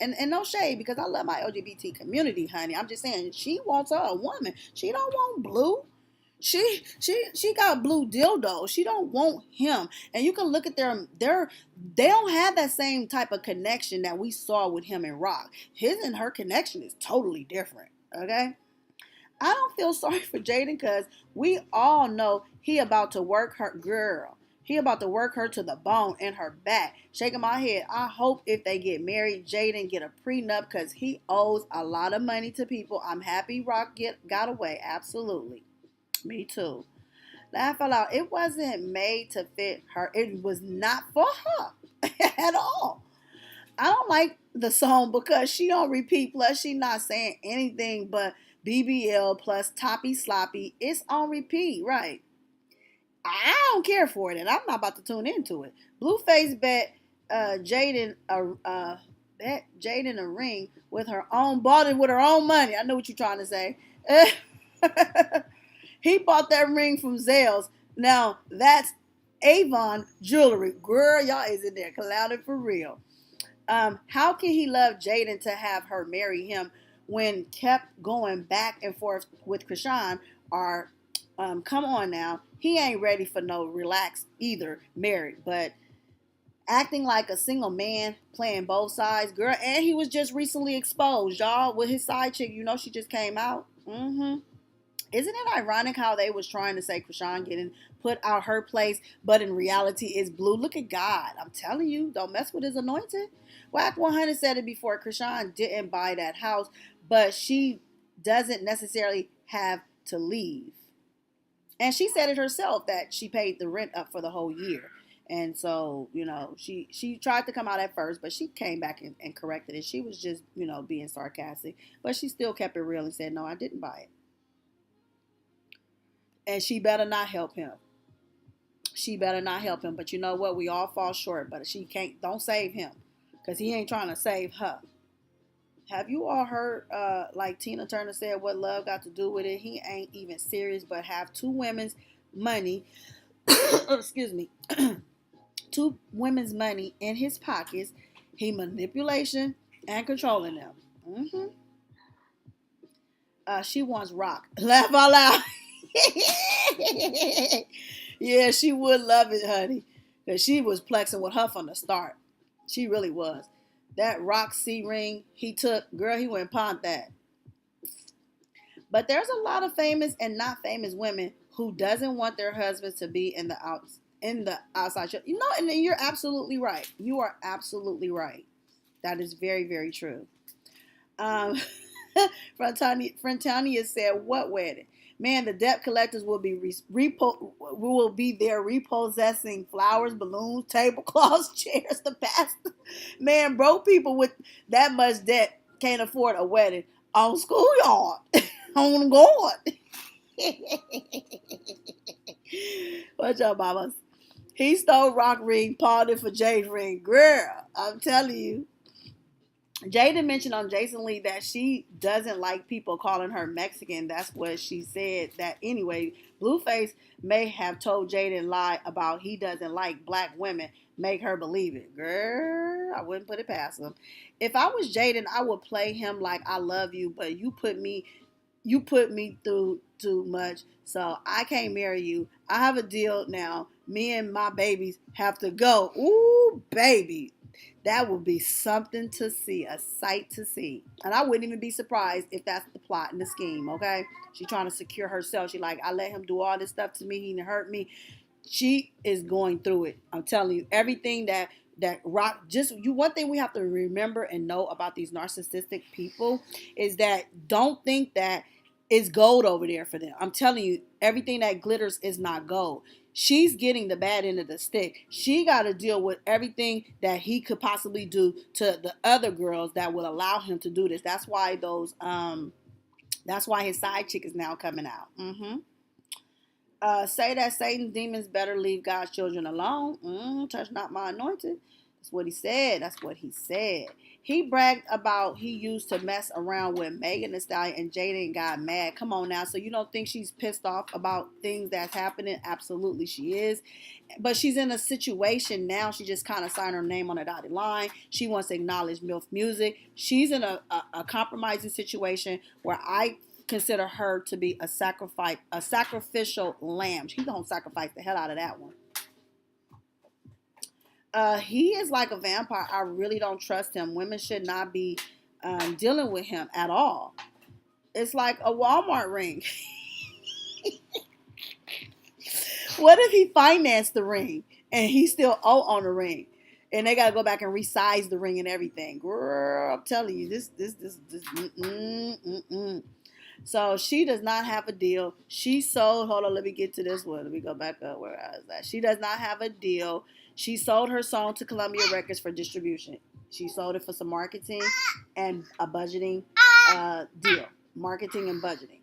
and no shade because I love my LGBT community, honey. I'm just saying she wants her a woman. She don't want Blue. She got Blue dildo. She don't want him. And you can look at they don't have that same type of connection that we saw with him and Rock. His and her connection is totally different. Okay? I don't feel sorry for Jaden because we all know he about to work her girl. He about to work her to the bone in her back. Shaking my head. I hope if they get married, Jaden get a prenup because he owes a lot of money to people. I'm happy Rock got away. Absolutely. Me too. Laugh out loud. It wasn't made to fit her. It was not for her at all. I don't like the song because she don't repeat. Plus, she not saying anything but BBL plus Toppy Sloppy. It's on repeat, right? I don't care for it, and I'm not about to tune into it. BlueFace bet Jaden a ring with her own, bought it with her own money. I know what you're trying to say. He bought that ring from Zelle's. Now that's Avon jewelry. Girl, y'all is in there clouded for real. How can he love Jaden to have her marry him when kept going back and forth with Krishan? Or come on now, he ain't ready for no relax either, married, but acting like a single man, playing both sides, girl. And he was just recently exposed, y'all, with his side chick. She just came out. Isn't it ironic how they was trying to say Krishan getting put out her place, but in reality it's Blue? Look at God. I'm telling you, don't mess with his anointed. Whack 100 said it before. Krishan didn't buy that house, but she doesn't necessarily have to leave. And she said it herself that she paid the rent up for the whole year. And so, she tried to come out at first, but she came back and corrected it. She was just, being sarcastic. But she still kept it real and said, no, I didn't buy it. And she better not help him. She better not help him. But you know what? We all fall short. But don't save him. Because he ain't trying to save her. Have you all heard, like Tina Turner said, what love got to do with it? He ain't even serious, but have two women's money, excuse me, two women's money in his pockets. He manipulation and controlling them. She wants Rock. Laugh out loud. Yeah, she would love it, honey. Because she was plexing with her from the start. She really was. That Rock C ring he took, girl, he went and pawned that. But there's a lot of famous and not famous women who doesn't want their husbands to be in the outside show. And you're absolutely right. You are absolutely right. That is very, very true. Frantania said, what wedding? Man, the debt collectors will be there repossessing flowers, balloons, tablecloths, chairs, the past. Man, broke people with that much debt can't afford a wedding on schoolyard. On God. What's up, mamas? He stole Rock ring, pawned it for Jade ring. Girl, I'm telling you. Jada mentioned on Jason Lee that she doesn't like people calling her Mexican. That's what she said. That anyway, Blueface may have told Jada and lie about he doesn't like black women. Make her believe it. Girl, I wouldn't put it past him. If I was Jaden, I would play him like I love you, but you put me through too much, so I can't marry you. I have a deal now. Me and my babies have to go. Ooh, baby. That would be something to see, a sight to see. And I wouldn't even be surprised if that's the plot and the scheme, okay? She's trying to secure herself. She like, I let him do all this stuff to me. He didn't hurt me. She is going through it. I'm telling you, everything that rock just you one thing we have to remember and know about these narcissistic people is that don't think that it's gold over there for them. I'm telling you, everything that glitters is not gold. She's getting the bad end of the stick. She got to deal with everything that he could possibly do to the other girls that will allow him to do this. That's why his side chick is now coming out. Say that Satan's demons better leave God's children alone. Touch not my anointed. That's what he said. That's what he said. He bragged about he used to mess around with Megan Thee Stallion and Jaden got mad. Come on now. So you don't think she's pissed off about things that's happening? Absolutely she is. But she's in a situation now. She just kind of signed her name on a dotted line. She wants to acknowledge MILF music. She's in a compromising situation where I consider her to be a sacrificial lamb. She's gonna sacrifice the hell out of that one. He is like a vampire. I really don't trust him. Women should not be dealing with him at all. It's like a Walmart ring. What if he financed the ring and he still owe on the ring? And they gotta go back and resize the ring and everything. Girl, I'm telling you, this. So she does not have a deal. She sold, hold on, let me get to this one. Let me go back up where I was at. She does not have a deal. She sold her song to Columbia Records for distribution. She sold it for some marketing and a budgeting deal. Marketing and budgeting.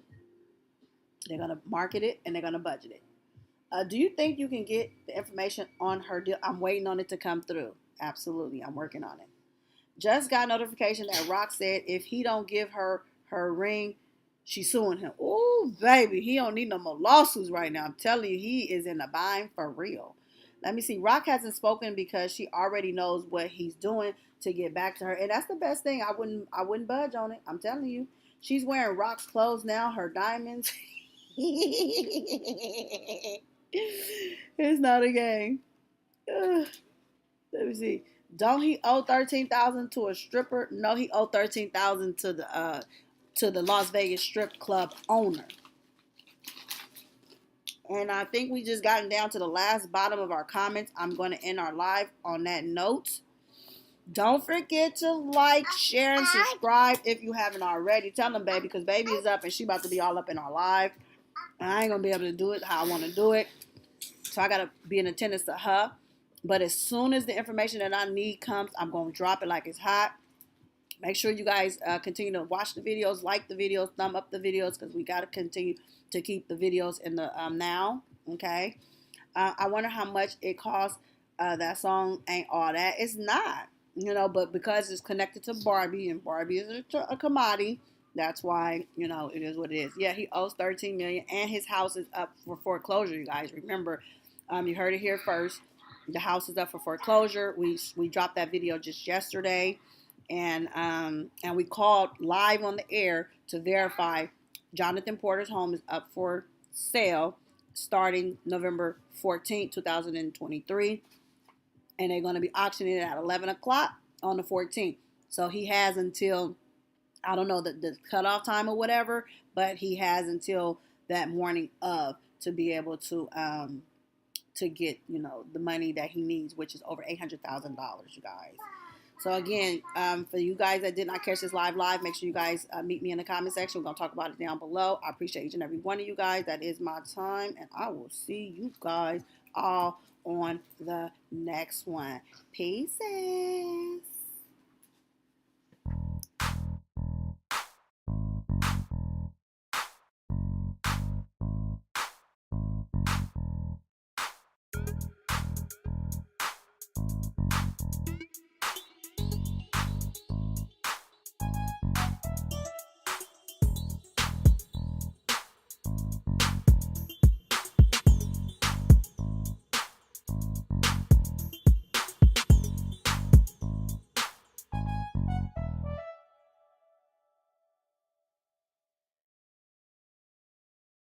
They're going to market it and they're going to budget it. Do you think you can get the information on her deal? I'm waiting on it to come through. Absolutely. I'm working on it. Just got notification that Rock said if he don't give her ring, she's suing him. Oh, baby, he don't need no more lawsuits right now. I'm telling you, he is in a bind for real. Let me see. Rock hasn't spoken because she already knows what he's doing to get back to her, and that's the best thing. I wouldn't budge on it. I'm telling you, she's wearing Rock's clothes now. Her diamonds. It's not a game. Let me see. Don't he owe $13,000 to a stripper? No, he owed $13,000 to the Las Vegas strip club owner. And I think we just gotten down to the last bottom of our comments. I'm going to end our live on that note. Don't forget to like, share, and subscribe if you haven't already. Tell them, baby, because baby is up and she about to be all up in our live. And I ain't going to be able to do it how I want to do it. So I got to be in attendance to her. But as soon as the information that I need comes, I'm going to drop it like it's hot. Make sure you guys continue to watch the videos, like the videos, thumb up the videos, because we got to continue to keep the videos in the now, okay? I wonder how much it costs. That song ain't all that. It's not, but because it's connected to Barbie, and Barbie is a commodity, that's why, it is what it is. Yeah, he owes $13 million, and his house is up for foreclosure, you guys. Remember, you heard it here first. The house is up for foreclosure. We dropped that video just yesterday. And we called live on the air to verify Jonathan Porter's home is up for sale starting November 14th, 2023. And they're going to be auctioning it at 11 o'clock on the 14th. So he has until, I don't know the cutoff time or whatever, but he has until that morning of to be able to get, the money that he needs, which is over $800,000, you guys. So again, for you guys that did not catch this live, make sure you guys meet me in the comment section. We're going to talk about it down below. I appreciate each and every one of you guys. That is my time. And I will see you guys all on the next one. Piecez.